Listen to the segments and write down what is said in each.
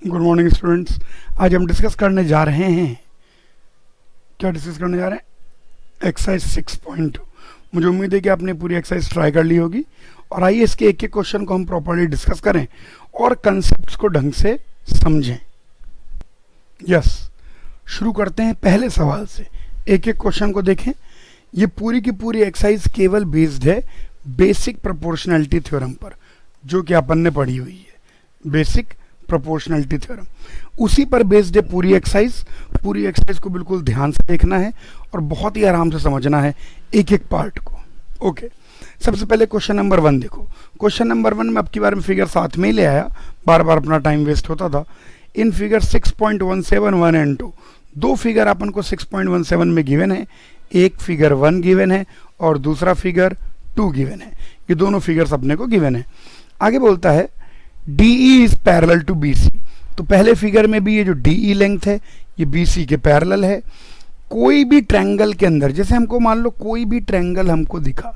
Good morning students. आज हम discuss करने जा रहे हैं, क्या डिस्कस करने जा रहे हैं? एक्सरसाइज 6.2। मुझे उम्मीद है कि आपने पूरी एक्सरसाइज ट्राई कर ली होगी। और आइए इसके एक एक क्वेश्चन को हम प्रॉपर्ली डिस्कस करें और कंसेप्ट्स को ढंग से समझें। यस, शुरू करते हैं पहले सवाल से। एक एक क्वेश्चन को देखें। ये पूरी की पूरी एक्सरसाइज केवल बेस्ड है बेसिक प्रोपोर्शनैलिटी थ्योरम पर, जो कि अपन ने पढ़ी हुई है। बेसिक प्रोपोर्शनैलिटी थ्योरम, उसी पर बेस्ड है पूरी एक्सरसाइज। पूरी एक्सरसाइज को बिल्कुल ध्यान से देखना है और बहुत ही आराम से समझना है एक एक पार्ट को। ओके, सबसे पहले क्वेश्चन नंबर 1 देखो। क्वेश्चन नंबर 1 में अब की बार में फिगर साथ में ही ले आया, बार बार अपना टाइम वेस्ट होता था। इन फिगर 6.17 1 एंड 2, दो फिगर अपन को 6.17 में गिवन है। एक फिगर 1 गिवन है और दूसरा फिगर 2 गिवन है। ये दोनों फिगर्स अपने को गिवन है। आगे बोलता है DE is parallel to BC। तो पहले फिगर में भी ये जो DE लेंथ है ये BC के पैरेलल है। कोई भी ट्रायंगल के अंदर, जैसे हमको मान लो कोई भी ट्रायंगल हमको दिखा,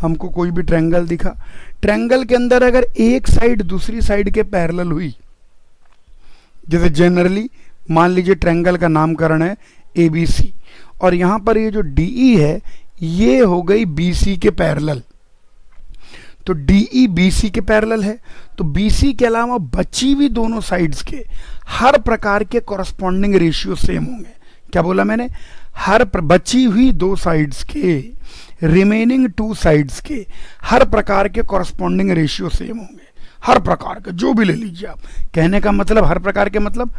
कोई भी ट्रायंगल दिखा, ट्रायंगल के अंदर अगर एक साइड दूसरी साइड के पैरेलल हुई, जैसे जनरली मान लीजिए ट्रायंगल का नामकरण है ABC और यहाँ पर ये जो DE है ये हो गई BC के पैरेलल। तो DE BC के पैरेलल है, तो BC के अलावा बची हुई दोनों साइड्स के हर प्रकार के कॉरस्पॉन्डिंग रेशियो सेम होंगे। क्या बोला मैंने? हर बची हुई दो साइड्स के, रिमेनिंग 2 साइड्स के हर प्रकार के कॉरस्पॉन्डिंग रेशियो सेम होंगे। हर प्रकार के, जो भी ले लीजिए आप। कहने का मतलब हर प्रकार के मतलब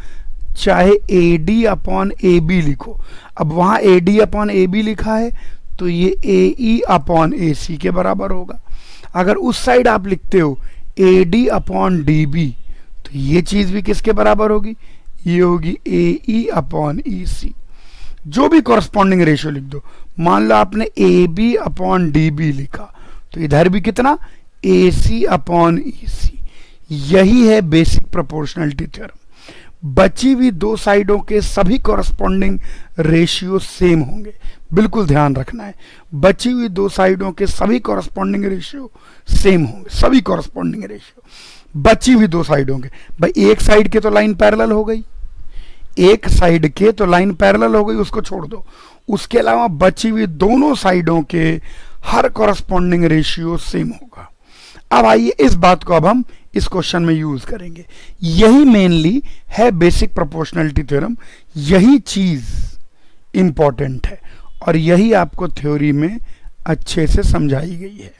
चाहे AD अपॉन AB लिखो। अब वहां AD अपॉन AB लिखा है तो ये AE अपॉन AC के बराबर होगा। अगर उस साइड आप लिखते हो AD अपॉन DB तो ये चीज भी किसके बराबर होगी? ये होगी AE अपॉन EC। जो भी कॉरस्पॉन्डिंग रेशियो लिख दो। मान लो आपने AB अपॉन DB लिखा तो इधर भी कितना? AC upon EC। यही है बेसिक प्रोपोर्शनैलिटी थ्योरम। बची हुई दो साइडों के सभी कॉरस्पॉन्डिंग रेशियो सेम होंगे। बिल्कुल ध्यान रखना है, बची हुई दो साइडों के सभी कॉरस्पॉन्डिंग रेशियो सेम होंगे। सभी कॉरस्पॉन्डिंग रेशियो बची हुई दो साइडों के। भाई एक साइड के तो लाइन पैरेलल हो गई, एक साइड के तो लाइन पैरेलल हो गई, उसको छोड़ दो। उसके अलावा बची हुई दोनों साइडों के हर कॉरस्पॉन्डिंग रेशियो सेम होगा। अब आइए इस बात को अब हम इस क्वेश्चन में यूज करेंगे। यही मेनली है बेसिक प्रोपोर्शनैलिटी थ्योरम। यही चीज इंपॉर्टेंट है और यही आपको थ्योरी में अच्छे से समझाई गई है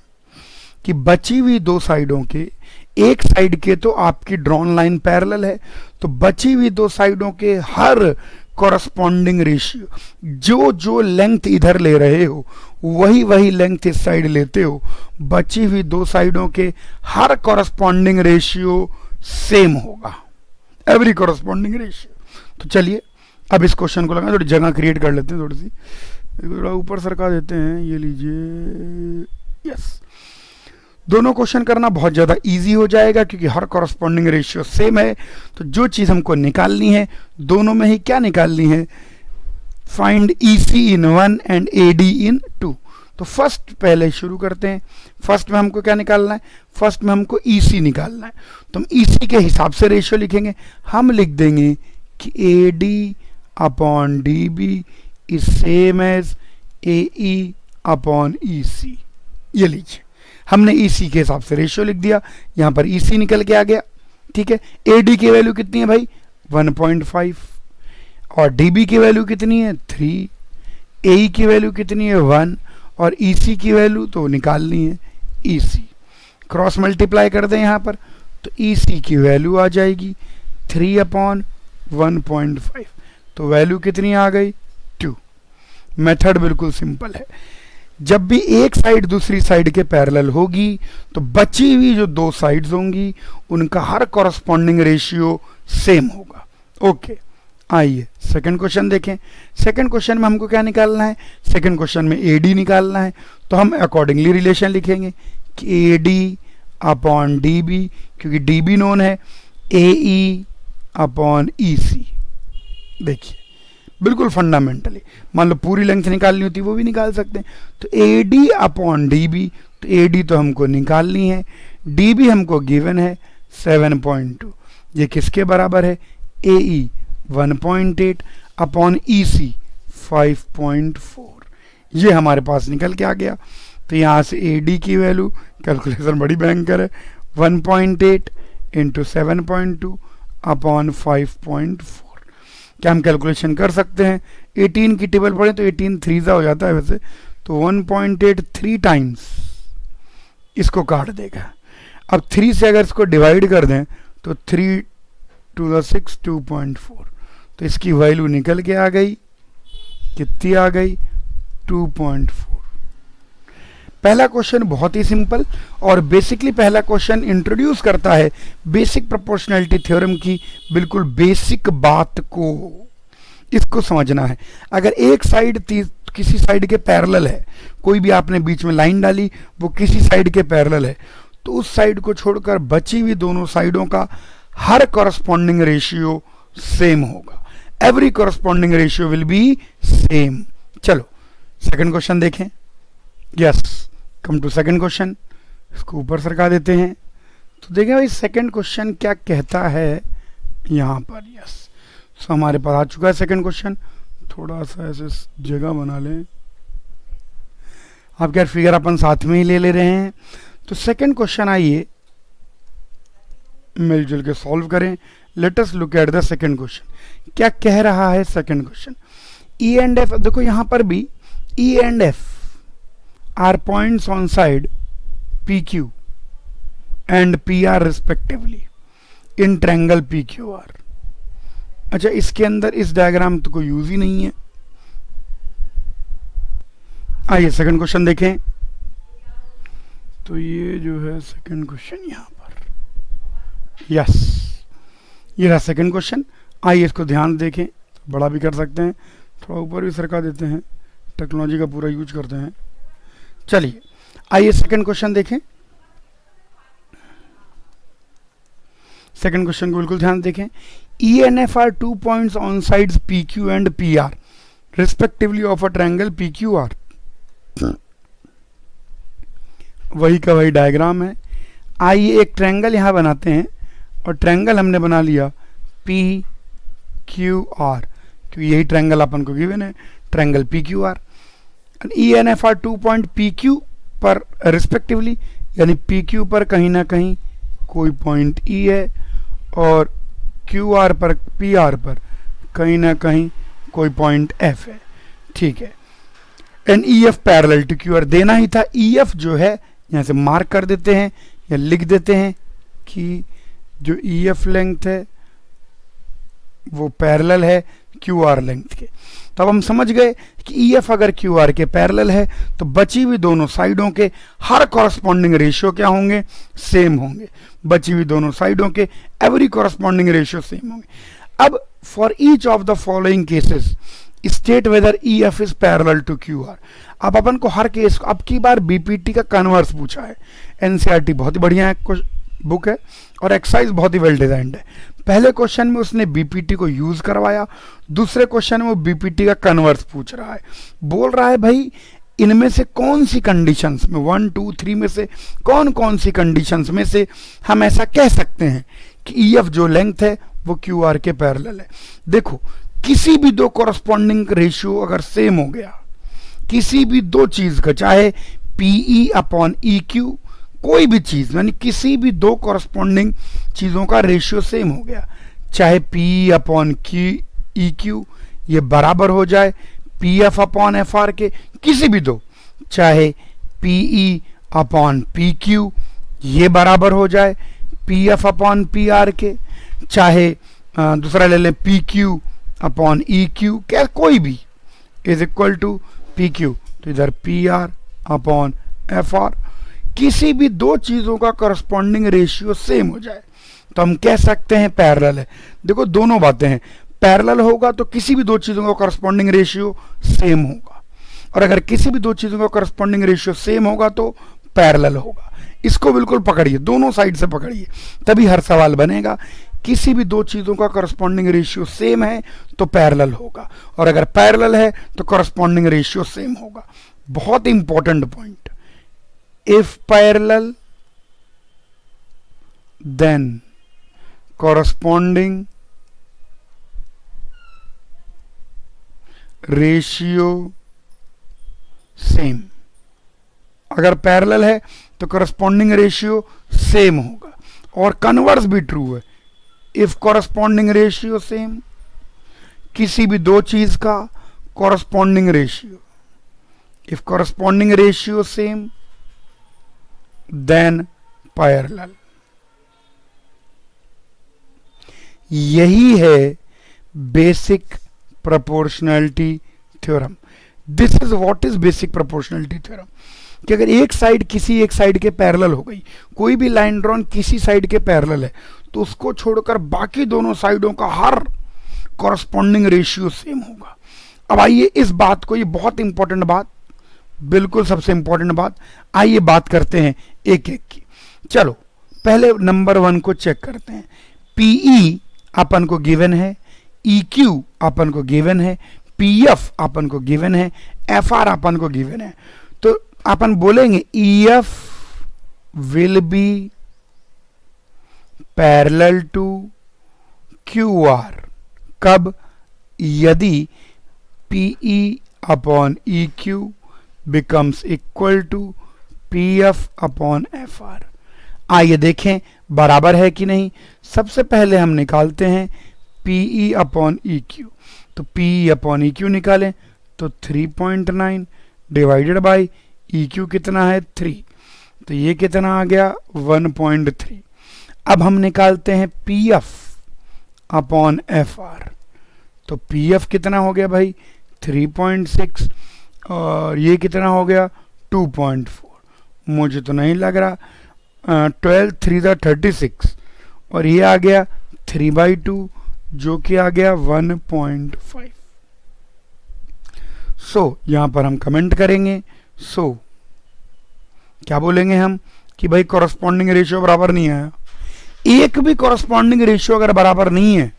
कि बची हुई दो साइडों के, एक साइड के तो आपकी ड्रॉन लाइन पैरेलल है, तो बची हुई दो साइडों के हर कॉरस्पॉन्डिंग रेशियो, जो जो लेंथ इधर ले रहे हो वही वही लेंथ इस साइड लेते हो। बची हुई दो साइडों के हर कॉरस्पॉन्डिंग रेशियो सेम होगा। Every corresponding ratio. तो चलिए अब इस क्वेश्चन को लगा थोड़ी जगह क्रिएट कर लेते हैं, थोड़ी सी थोड़ा ऊपर सरका देते हैं। ये लीजिए। यस, दोनों क्वेश्चन करना बहुत ज़्यादा इजी हो जाएगा क्योंकि हर कॉरस्पॉन्डिंग रेशियो सेम है। तो जो चीज़ हमको निकालनी है दोनों में ही क्या निकालनी है? Find EC in 1 and AD इन 2। तो फर्स्ट पहले शुरू करते हैं। फर्स्ट में हमको क्या निकालना है? फर्स्ट में हमको EC निकालना है। तो हम EC के हिसाब से रेशियो लिखेंगे। हम लिख देंगे कि AD upon DB is same as AE upon EC। ये लीजिए, हमने EC के हिसाब से रेशियो लिख दिया। यहां पर EC निकल के आ गया। ठीक है, AD की वैल्यू कितनी है भाई? 1.5 और DB की वैल्यू कितनी है? 3। AE की वैल्यू कितनी है? 1 और EC की वैल्यू तो निकालनी है EC। क्रॉस मल्टीप्लाई कर दें यहां पर तो EC की वैल्यू आ जाएगी 3 अपॉन 1.5। तो वैल्यू कितनी आ गई? 2। मेथड बिल्कुल सिंपल है। जब भी एक साइड दूसरी साइड के पैरेलल होगी तो बची हुई जो दो साइड्स होंगी उनका हर कॉरस्पॉन्डिंग रेशियो सेम होगा। ओके, आइए सेकंड क्वेश्चन देखें। सेकंड क्वेश्चन में हमको क्या निकालना है? सेकंड क्वेश्चन में AD निकालना है। तो हम अकॉर्डिंगली रिलेशन लिखेंगे कि AD अपॉन DB, क्योंकि DB नोन है, AE अपॉन EC। देखिए बिल्कुल फंडामेंटली, मान लो पूरी लेंथ निकालनी होती वो भी निकाल सकते हैं। तो AD अपॉन DB, तो AD तो हमको निकालनी है, DB हमको गिवन है 7.2। ये किसके बराबर है, ए ई 1.8 अपॉन ई सी 5.4, ये हमारे पास निकल के आ गया। तो यहाँ से ए डी की वैल्यू, कैलकुलेशन बड़ी भयंकर है, 1.8 इंटू 7.2 अपॉन 5.4। क्या हम कैलकुलेशन कर सकते हैं, 18 की टेबल पढ़े तो 18 3 हो जाता है वैसे, तो 1.8 3 टाइम्स इसको काट देगा। अब 3 से अगर इसको डिवाइड कर दें तो 3 to the 6 2.4, तो इसकी वैल्यू निकल के आ गई, कितनी आ गई, 2.4। पहला क्वेश्चन बहुत ही सिंपल, और बेसिकली पहला क्वेश्चन इंट्रोड्यूस करता है बेसिक प्रोपोर्शनैलिटी थ्योरम की बिल्कुल बेसिक बात को, इसको समझना है। अगर एक साइड किसी साइड के पैरेलल है, कोई भी आपने बीच में लाइन डाली वो किसी साइड के पैरेलल है, तो उस साइड को छोड़कर बची हुई दोनों साइडों का हर कॉरस्पॉन्डिंग रेशियो सेम होगा। Every corresponding ratio will be same. चलो सेकंड क्वेश्चन देखें। Yes, come to second question. इसको ऊपर सरका देते हैं तो देखें भाई सेकंड क्वेश्चन क्या कहता है यहाँ पर। यस, सो हमारे पास आ चुका है सेकंड क्वेश्चन। थोड़ा सा ऐसे जगह बना लें, आप क्या फिगर अपन साथ में ही ले रहे हैं। तो सेकंड क्वेश्चन आइए मिलजुल के सॉल्व करें। Let us look at the second question. क्या कह रहा है second question, E and F, देखो यहां पर भी E and F R points on side P Q and P R respectively in triangle P Q are. अच्छा, इसके अंदर इस डायग्राम तो कोई यूज ही नहीं है। आइए सेकंड क्वेश्चन देखें। तो ये जो है सेकंड क्वेश्चन यहां पर, यस, ये रहा सेकंड क्वेश्चन। आइए इसको ध्यान देखें, बड़ा भी कर सकते हैं, थोड़ा ऊपर भी सरका देते हैं, टेक्नोलॉजी का पूरा यूज करते हैं। चलिए आइए सेकंड क्वेश्चन देखें। सेकंड क्वेश्चन को बिल्कुल ध्यान देखें। E and F are 2 points on sides P Q and P R respectively of a triangle P Q are. वही का वही डायग्राम है। आइए एक ट्रायंगल यहां बनाते हैं, और ट्रायंगल हमने बना लिया पी क्यू आर, क्योंकि यही ट्रायंगल अपन को गिवन है, triangle P Q R. E and F are 2 point P Q पर रिस्पेक्टिवली, यानी पी क्यू पर कहीं ना कहीं कोई पॉइंट ई है, और क्यू आर पर, पी आर पर कहीं ना कहीं कोई पॉइंट एफ है। ठीक है, and E F parallel to Q R देना ही था। ई एफ जो है यहाँ से मार्क कर देते हैं या लिख देते हैं कि जो ई एफ लेंथ है वो पैरेलल है क्यू आर लेंथ के। तब हम समझ गए कि ई एफ अगर क्यू आर के पैरेलल है तो बची हुई दोनों साइडों के हर कॉरस्पॉन्डिंग रेशियो क्या होंगे, सेम होंगे। बची हुई दोनों साइडों के एवरी कॉरस्पॉन्डिंग रेशियो सेम होंगे। अब for each of the following cases state whether E F is parallel to Q R. अब अपन को हर केस, अब की बार बीपीटी का कन्वर्स पूछा है। एनसीईआरटी बहुत ही बढ़िया है, बुक है, और एक्सरसाइज बहुत ही वेल डिजाइंड है। पहले क्वेश्चन में उसने बीपीटी को यूज करवाया, दूसरे क्वेश्चन में वो बीपीटी का कन्वर्स पूछ रहा है। बोल रहा है भाई इनमें से कौन सी कंडीशंस में, 1 2 3 में से कौन कौन सी कंडीशंस में से हम ऐसा कह सकते हैं कि ई एफ जो लेंथ है वो क्यू आर के पैरेलल है। देखो, किसी भी दो कॉरस्पॉन्डिंग रेशियो अगर सेम हो गया, किसी भी दो चीज का, चाहे पीई अपॉन ई क्यू, कोई भी चीज, यानी किसी भी दो कॉरस्पॉन्डिंग चीजों का रेशियो सेम हो गया, चाहे पी अपॉन ई क्यू ये बराबर हो जाए P F upon F are के, किसी भी दो, चाहे पीई अपॉन पी क्यू ये बराबर हो जाए P F upon P R के, चाहे दूसरा ले लें P Q upon E Q, क्या कोई भी is equal to P Q, तो इधर P R upon F R, किसी भी दो चीजों का करस्पॉन्डिंग रेशियो सेम हो जाए तो हम कह सकते हैं पैरेलल है। देखो दोनों बातें हैं, पैरेलल होगा तो किसी भी दो चीजों का करस्पॉन्डिंग रेशियो सेम होगा, और अगर किसी भी दो चीजों का करस्पॉन्डिंग रेशियो सेम होगा तो पैरेलल होगा। इसको बिल्कुल पकड़िए, दोनों साइड से पकड़िए, तभी हर सवाल बनेगा। किसी भी दो चीजों का करस्पॉन्डिंग रेशियो सेम है तो पैरेलल होगा, और अगर पैरेलल है तो करस्पॉन्डिंग रेशियो सेम होगा। बहुत important point, if parallel then corresponding ratio same. अगर पैरेलल है तो करस्पॉन्डिंग रेशियो सेम होगा, और कन्वर्स भी ट्रू है। इफ कॉरस्पॉन्डिंग रेशियो सेम, किसी भी दो चीज का corresponding ratio, if corresponding ratio same then parallel. यही है basic proportionality theorem. This is what is basic proportionality theorem, कि अगर एक साइड किसी एक साइड के पैरेलल हो गई, कोई भी लाइन ड्रॉन किसी साइड के पैरेलल है, तो उसको छोड़कर बाकी दोनों साइडों का हर कॉरस्पॉन्डिंग रेशियो सेम होगा। अब आइए इस बात को, ये बहुत इंपॉर्टेंट बात, बिल्कुल सबसे इंपॉर्टेंट बात, आइए बात करते हैं एक एक की। चलो पहले नंबर 1 को चेक करते हैं। पीई अपन को गिवन है, EQ अपन को गिवन है, PF अपन को गिवन है, FR अपन को गिवन है। तो अपन बोलेंगे EF will be parallel to QR। कब? यदि PE upon EQ becomes equal to PF upon FR। आइए देखें बराबर है कि नहीं। सबसे पहले हम निकालते हैं PE अपॉन EQ। तो PE अपॉन EQ निकालें तो 3.9 डिवाइडेड बाई EQ कितना है 3, तो ये कितना आ गया 1.3। अब हम निकालते हैं PF अपॉन FR। तो PF कितना हो गया भाई 3.6, और ये कितना हो गया 2.4। मुझे तो नहीं लग रहा। 12 3 36, और ये आ गया 3/2 जो कि आ गया 1.5। सो यहां पर हम कमेंट करेंगे। सो क्या बोलेंगे हम कि भाई कॉरस्पॉन्डिंग रेशियो बराबर नहीं आया। एक भी कॉरस्पॉन्डिंग रेशियो अगर बराबर नहीं है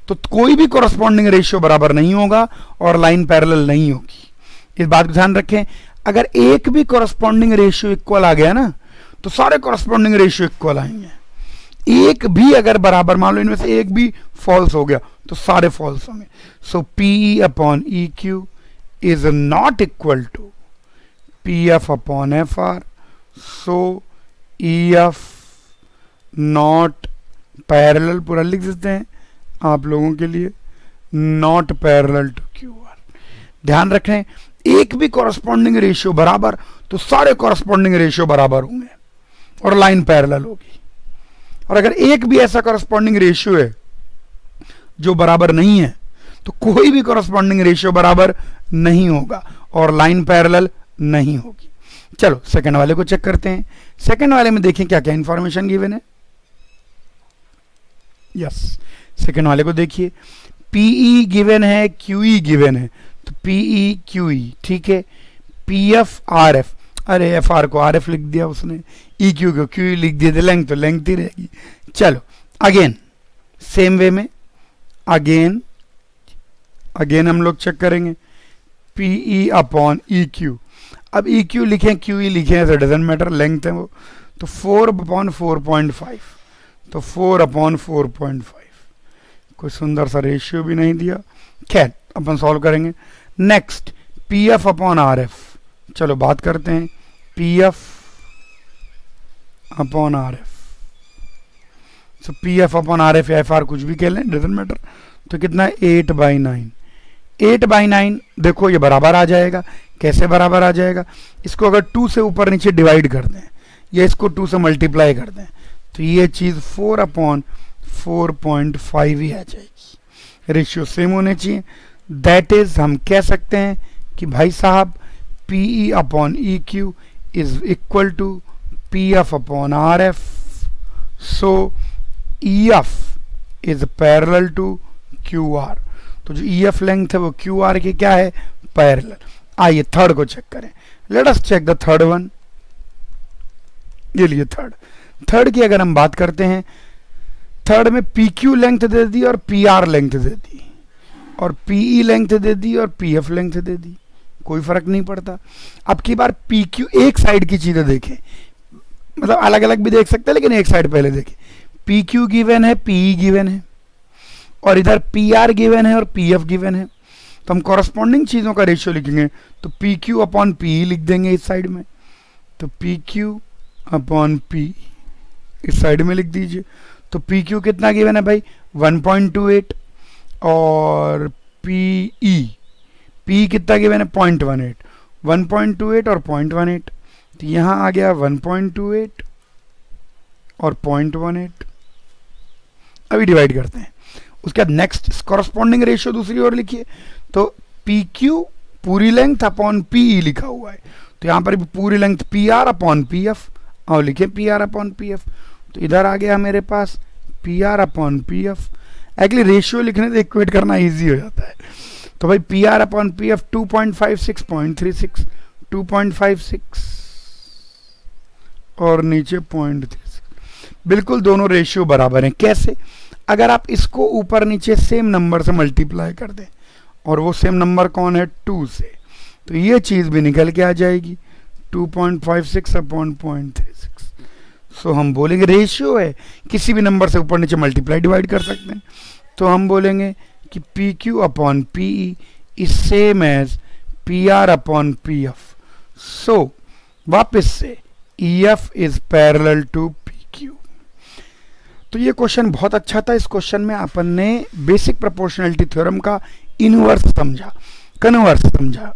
तो कोई भी कॉरस्पॉन्डिंग रेशियो बराबर नहीं होगा और लाइन पैरेलल नहीं होगी। इस बात को ध्यान रखें। अगर एक भी कॉरस्पॉन्डिंग रेशियो इक्वल आ गया ना तो सारे कॉरस्पॉन्डिंग रेशियो इक्वल आएंगे। एक भी अगर बराबर, मान लो इनमें से एक भी फॉल्स हो गया तो सारे फॉल्स होंगे। So PE upon EQ is not equal to PF upon FR। So EF not parallel, पूरा लिख देते हैं आप लोगों के लिए, नॉट पैरेलल टू QR। ध्यान रखें, एक भी कॉरस्पॉन्डिंग रेशियो बराबर तो सारे कॉरस्पॉन्डिंग रेशियो बराबर होंगे और लाइन पैरेलल होगी। और अगर एक भी ऐसा कॉरस्पॉन्डिंग रेशियो है जो बराबर नहीं है तो कोई भी कॉरस्पॉन्डिंग रेशियो बराबर नहीं होगा और लाइन पैरेलल नहीं होगी। चलो सेकंड वाले को चेक करते हैं। सेकंड वाले में देखें क्या क्या इंफॉर्मेशन गिवन है। यस, सेकंड वाले को देखिए। PE गिवन है, QE गिवन है, तो PE QE ठीक है। PF RF, अरे FR को RF लिख दिया उसने, EQ को QE लिख दिया, तो लेंथ ही रहेगी। चलो अगेन सेम वे में अगेन हम लोग चेक करेंगे PE अपॉन EQ। अब EQ लिखें QE लिखें ऐसा डजंट मैटर, लेंथ है वो, तो 4 अपॉन 4.5, तो 4 अपॉन 4.5। कोई सुंदर सा रेशियो भी नहीं दिया, खैर अपन सॉल्व करेंगे। नेक्स्ट PF अपॉन RF, चलो बात करते हैं PF अपॉन RF। सो PF अपॉन RF या FR कुछ भी कह लें, डजंट मैटर। तो कितना है 8/9। 8/9 देखो ये बराबर आ जाएगा। कैसे बराबर आ जाएगा? इसको अगर 2 से ऊपर नीचे डिवाइड कर दें या इसको 2 से मल्टीप्लाई कर दें तो ये चीज़ 4 अपॉन 4.5 ही आ जाएगी। रेशियो सेम होने चाहिए। दैट इज हम कह सकते हैं कि भाई साहब PE upon EQ is equal to PF upon RF। So EF is parallel to QR। तो जो EF लेंथ है वो QR की क्या है? पैरेलल। आइए थर्ड को चेक करें। Let us check the third one. ये लिए थर्ड की अगर हम बात करते हैं, थर्ड में PQ लेंथ दे दी और PR लेंथ दे दी और PE लेंथ दे दी और PF लेंथ दे दी, कोई फर्क नहीं पड़ता। अब की बार PQ एक साइड की चीजें देखें, मतलब अलग अलग भी देख सकते हैं लेकिन एक साइड पहले देखें। पी क्यू गिवन है, पीई गिवन है, और इधर पी आर गिवन है और पी एफ गिवन है। तो हम कॉरस्पॉन्डिंग चीज़ों का रेशियो लिखेंगे, तो पी क्यू अपॉन पी लिख देंगे इस साइड में, तो पी क्यू अपॉन पी इस साइड में लिख दीजिए। तो पी क्यू कितना गिवन है भाई 1.28, और पी ई पी कितना गिवन है 0.18, 1.28 और 0.18, तो यहाँ आ गया 1.28 और 0.18। अभी डिवाइड करते हैं, उसके बाद नेक्स्ट कॉरस्पॉन्डिंग रेशियो दूसरी ओर लिखिए, तो पी क्यू पूरी लेंथ अपॉन पी ई लिखा हुआ है, तो यहाँ पर भी पूरी length P R upon P F, और लिखे P R upon P F, तो इधर आ गया मेरे पास P R upon P F. Actually ratio लिखने से इक्वेट करना ईजी हो जाता है। तो भाई P R upon P F 2.56 0.36, 2.56 और नीचे 0.36, बिल्कुल दोनों रेशियो बराबर हैं। कैसे? अगर आप इसको ऊपर नीचे सेम नंबर से मल्टीप्लाई कर दें, और वो सेम नंबर कौन है 2 से, तो ये चीज़ भी निकल के आ जाएगी 2.56 अपॉन 0.36। सो हम बोलेंगे रेशियो है, किसी भी नंबर से ऊपर नीचे मल्टीप्लाई डिवाइड कर सकते हैं, तो हम बोलेंगे कि P Q upon P E is same as P R upon P F. So वापस से E F is parallel to P Q. तो ये क्वेश्चन बहुत अच्छा था। इस क्वेश्चन में अपन ने बेसिक प्रोपोर्शनलिटी थ्योरम का इनवर्स समझा, कन्वर्स समझा।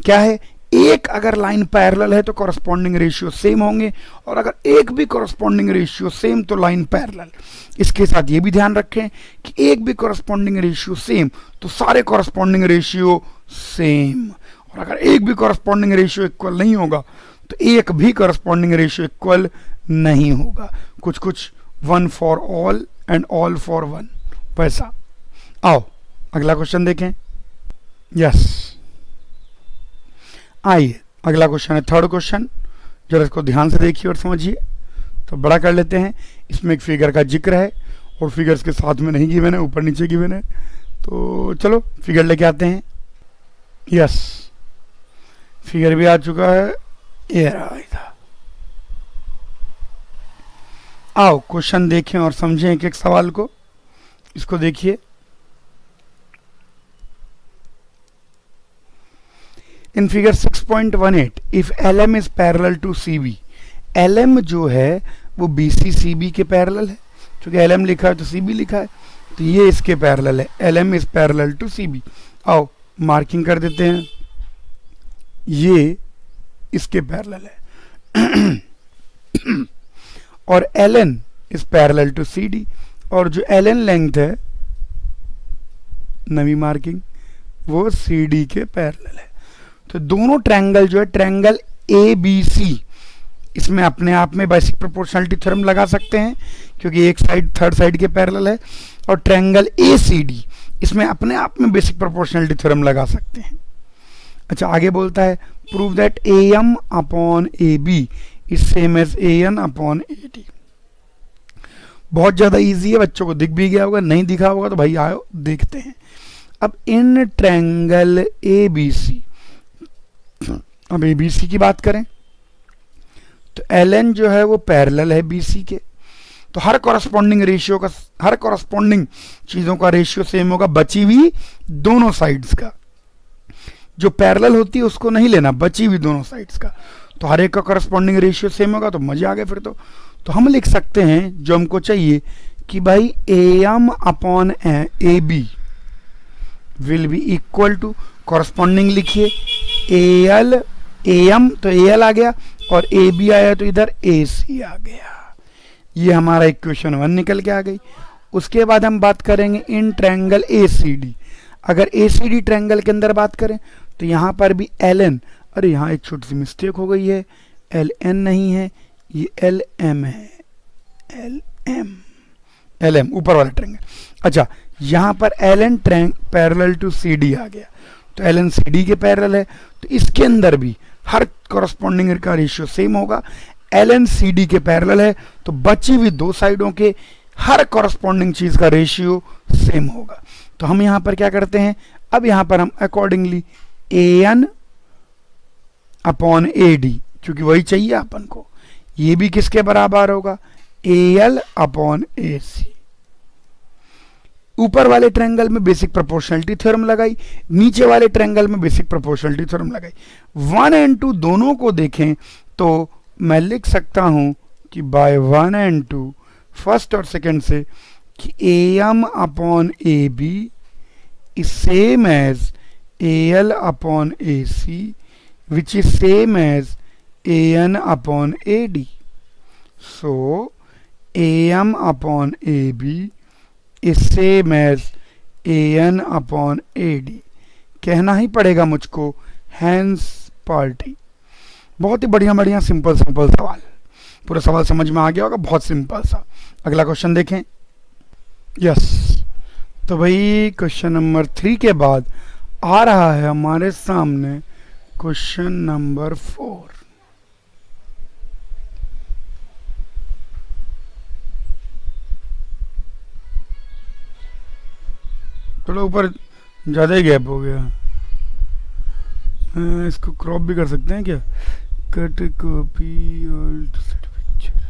क्या है? एक अगर लाइन पैरेलल है तो कॉरस्पॉन्डिंग रेशियो सेम होंगे, और अगर एक भी कॉरस्पॉन्डिंग रेशियो सेम तो लाइन पैरेलल। इसके साथ ये भी ध्यान रखें कि एक भी कॉरस्पॉन्डिंग रेशियो सेम तो सारे कॉरस्पॉन्डिंग रेशियो सेम, और अगर एक भी कॉरस्पॉन्डिंग रेशियो इक्वल नहीं होगा तो एक भी कॉरस्पॉन्डिंग रेशियो इक्वल नहीं होगा। कुछ कुछ 1 for all and all for 1 वैसा। आओ अगला क्वेश्चन देखें। यस, आइए अगला क्वेश्चन है थर्ड क्वेश्चन। जरा इसको ध्यान से देखिए और समझिए। तो बड़ा कर लेते हैं। इसमें एक फिगर का जिक्र है और फिगर्स के साथ में नहीं गिवन है, ऊपर नीचे गिवन है। तो चलो फिगर लेके आते हैं। यस, फिगर भी आ चुका है, ये रहा इधर। आओ क्वेश्चन देखें और समझें एक एक सवाल को। इसको देखिए। In figure 6.18 if LM is parallel to CB, LM जो है वो BC CB के पैरेलल है, क्योंकि LM लिखा है तो CB लिखा है, तो ये इसके पैरेलल है। LM is parallel to CB। आओ मार्किंग कर देते हैं, ये इसके पैरेलल है। और LN is parallel to CD, और जो LN लेंथ है, नवी मार्किंग, वो CD के पैरेलल है। तो दोनों ट्रायंगल जो है, ट्रायंगल ABC, इसमें अपने आप में बेसिक प्रोपोर्शनलिटी थ्योरम लगा सकते हैं क्योंकि एक साइड थर्ड साइड के पैरेलल है, और ट्रायंगल ACD, इसमें अपने आप में बेसिक प्रोपोर्शनलिटी थ्योरम लगा सकते हैं। अच्छा, आगे बोलता है prove that AM upon AB is same as AN upon AD। बहुत ज़्यादा इजी है, बच्चों को दिख भी गया होगा, नहीं दिखा होगा तो भाई आओ देखते हैं। अब इन ट्रायंगल ABC, अब ABC की बात करें तो LN जो है वो पैरेलल है BC के, तो हर कॉरस्पॉन्डिंग रेशियो का, हर कॉरस्पॉन्डिंग चीज़ों का रेशियो सेम होगा, बची हुई दोनों साइड्स का। जो पैरेलल होती है उसको नहीं लेना, बची हुई दोनों साइड्स का, तो हर एक का कॉरस्पॉन्डिंग रेशियो सेम होगा, तो मजे आ गए फिर तो हम लिख सकते हैं जो हमको चाहिए कि भाई AM upon AB will be equal to, corresponding लिखिए AL, AM तो AL आ गया, और AB आया तो इधर AC आ गया। ये हमारा इक्वेशन 1 निकल के आ गई। उसके बाद हम बात करेंगे इन ट्रायंगल ACD। अगर ACD ट्रायंगल के अंदर बात करें तो यहाँ पर भी LN, अरे यहाँ एक छोटी सी मिस्टेक हो गई है, LN नहीं है, ये LM है, LM ऊपर वाला ट्रायंगल। अच्छा, यहाँ पर LN पैरेलल टू CD आ गया, तो LN CD के पैरेलल है, तो इसके अंदर भी हर कॉरस्पॉन्डिंग का रेशियो सेम होगा। LN CD के पैरेलल है, तो बची हुई दो साइडों के हर कॉरस्पॉन्डिंग चीज का रेशियो सेम होगा। तो हम यहाँ पर क्या करते हैं, अब यहाँ पर हम अकॉर्डिंगली AN अपॉन AD, क्योंकि वही चाहिए अपन को, ये भी किसके बराबर होगा, AL अपॉन AC। ऊपर वाले ट्रायंगल में बेसिक प्रोपोर्शनलिटी थ्योरम लगाई, नीचे वाले ट्रायंगल में बेसिक प्रोपोर्शनलिटी थ्योरम लगाई। 1 एंड 2 दोनों को देखें तो मैं लिख सकता हूं कि बाय 1 एंड 2 फर्स्ट और सेकंड से कि AM upon AB is same as AL upon AC, which is same as AN upon AD. So AM upon AB is same as AN upon AD। कहना ही पड़ेगा मुझको, हैंस पार्टी। बहुत ही बढ़िया बढ़िया simple simple सवाल, पूरा सवाल समझ में आ गया होगा, बहुत सिंपल सा। अगला क्वेश्चन देखें। यस, तो भाई क्वेश्चन नंबर 3 के बाद आ रहा है हमारे सामने क्वेश्चन नंबर 4। थोड़ा ऊपर ज़्यादा ही गैप हो गया, इसको क्रॉप भी कर सकते हैं क्या? Cut copy alt set picture.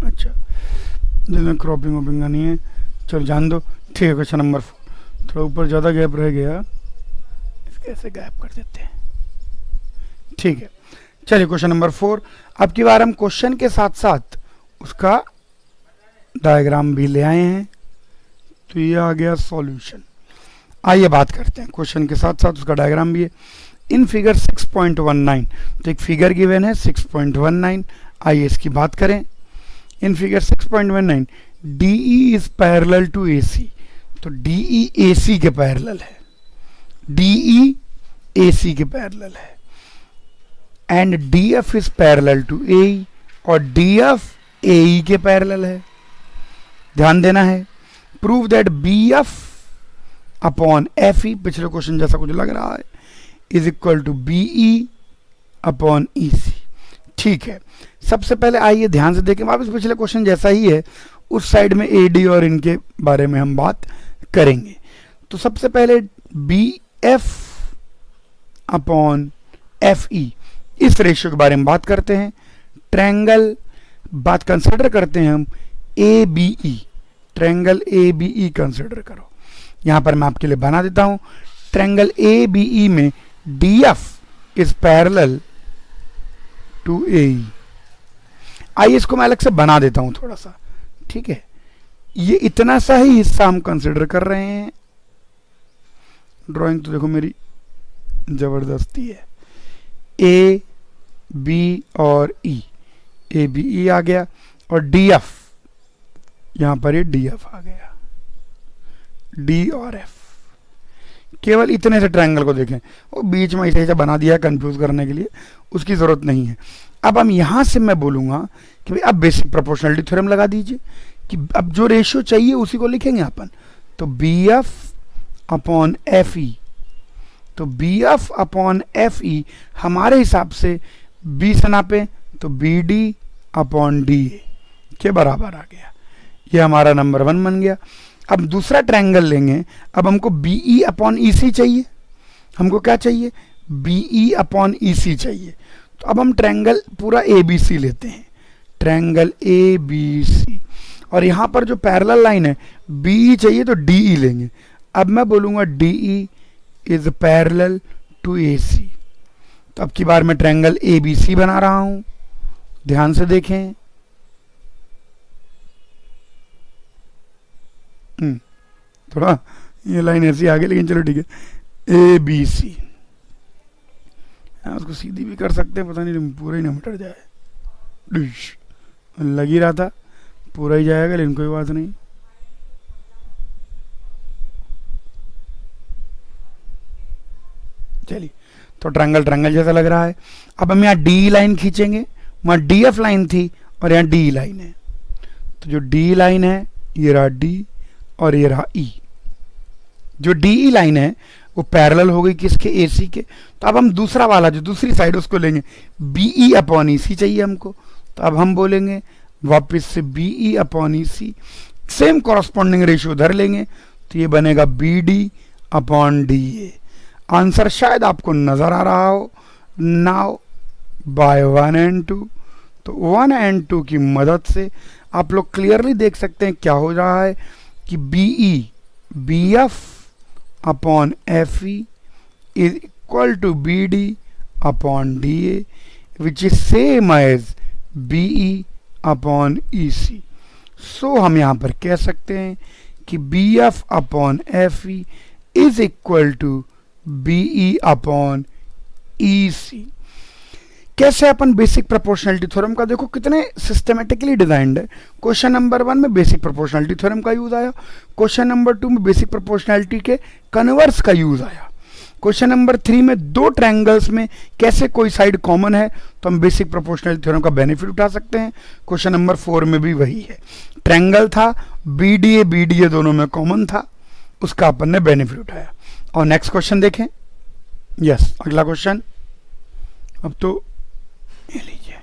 अच्छा, जिसमें क्रॉपिंग वॉपिंग का नहीं है, चलो जान दो। ठीक है, क्वेश्चन नंबर 4 थोड़ा ऊपर ज़्यादा गैप रह गया, इसके ऐसे गैप कर देते हैं। ठीक है, चलिए क्वेश्चन नंबर 4। अब की बार हम क्वेश्चन के साथ साथ उसका डायग्राम भी ले आए हैं, तो ये आ गया सॉल्यूशन। आइए बात करते हैं, क्वेश्चन के साथ साथ उसका डायग्राम भी है। इन फिगर 6.19, तो एक फिगर गिवन है 6.19, आइए इसकी बात करें। In figure 6.19 DE is parallel to AC, तो DE AC के पैरेलल है, DE AC के पैरेलल है। And DF is parallel to AE, और DF AE के पैरेलल है। ध्यान देना है, prove that BF upon FE, पिछले क्वेश्चन जैसा कुछ लग रहा है, is equal to BE upon EC। ठीक है, सबसे पहले आइए ध्यान से देखें, वापस पिछले क्वेश्चन जैसा ही है, उस साइड में AD और इनके बारे में हम बात करेंगे। तो सबसे पहले BF अपॉन FE, इस रेशियो के बारे में बात करते हैं। ट्रायंगल बात कंसिडर करते हैं हम ABE, ट्रायंगल ABE कंसिडर करो। यहां पर मैं आपके लिए बना देता हूं, ट्रायंगल ABE में DF is parallel to AE। आइए इसको मैं अलग से बना देता हूं थोड़ा सा, ठीक है। ये इतना सा ही हिस्सा हम कंसिडर कर रहे हैं। ड्राइंग तो देखो मेरी जबरदस्ती है। A B और E, ABE आ गया, और DF यहां पर ये DF आ गया, D और F। केवल इतने से ट्रायंगल को देखें, वो बीच में ऐसे बना दिया कंफ्यूज करने के लिए, उसकी जरूरत नहीं है। अब हम यहां से मैं बोलूंगा कि भाई अब बेसिक प्रोपोर्शनलिटी थ्योरम लगा दीजिए, कि अब जो रेशियो चाहिए उसी को लिखेंगे अपन। तो BF अपॉन FE, तो BF अपॉन FE हमारे हिसाब से B से नापे तो BD अपॉन DA के बराबर आ गया। ये हमारा नंबर 1 बन गया। अब दूसरा ट्रायंगल लेंगे, अब हमको BE अपॉन EC चाहिए। हमको क्या चाहिए? BE अपॉन EC चाहिए। तो अब हम ट्रायंगल पूरा ABC लेते हैं, ट्रायंगल ABC, और यहाँ पर जो पैरेलल लाइन है BE चाहिए तो DE लेंगे। अब मैं बोलूँगा DE is parallel to AC। तो अब की बार मैं ट्रायंगल ABC बना रहा हूँ, ध्यान से देखें। थोड़ा ये लाइन ऐसी आ गई, लेकिन चलो ठीक है। ABC, उसको सीधी भी कर सकते हैं, पता नहीं पूरा ही ना मिट जाए। लग ही रहा था पूरा ही जाएगा, लेकिन कोई बात नहीं। चलिए, तो ट्रायंगल ट्रायंगल जैसा लग रहा है। अब हम यहाँ DE लाइन खींचेंगे, वहाँ DF लाइन थी और यहाँ DE लाइन है। तो जो DE लाइन है ये रहा D और ये रहा E। जो DE लाइन है वो पैरेलल हो गई किसके? AC के। तो अब हम दूसरा वाला जो दूसरी साइड उसको लेंगे, BE अपॉन EC चाहिए हमको। तो अब हम बोलेंगे वापस से BE upon EC, same corresponding ratio उधर लेंगे, तो ये बनेगा BD अपॉन DA। आंसर शायद आपको नजर आ रहा हो। नाउ बाय 1 एंड 2 तो 1 and 2 की मदद से आप लोग क्लियरली देख सकते हैं क्या हो रहा है कि B F upon F E is equal to B D upon D A which is same as B E upon E C. So हम यहाँ पर कह सकते हैं कि B F upon F E is equal to B E upon E C. कैसे अपन basic proportionality theorem का, देखो कितने सिस्टमेटिकली डिजाइंड है। क्वेश्चन नंबर 1 में बेसिक प्रोपोर्शनलिटी थ्योरम का यूज आया, क्वेश्चन नंबर 2 में बेसिक प्रोपोर्शनलिटी के कन्वर्स का यूज आया, क्वेश्चन नंबर 3 में दो ट्रायंगल्स में कैसे कोई साइड कॉमन है तो हम बेसिक प्रोपोर्शनलिटी थ्योरम का बेनिफिट उठा सकते हैं। क्वेश्चन नंबर 4 में भी वही है, ट्रायंगल था, बीडीए दोनों में कॉमन था, उसका अपन ने बेनिफिट उठाया। और नेक्स्ट क्वेश्चन देखें। यस, अगला क्वेश्चन अब तो ये लीजिए,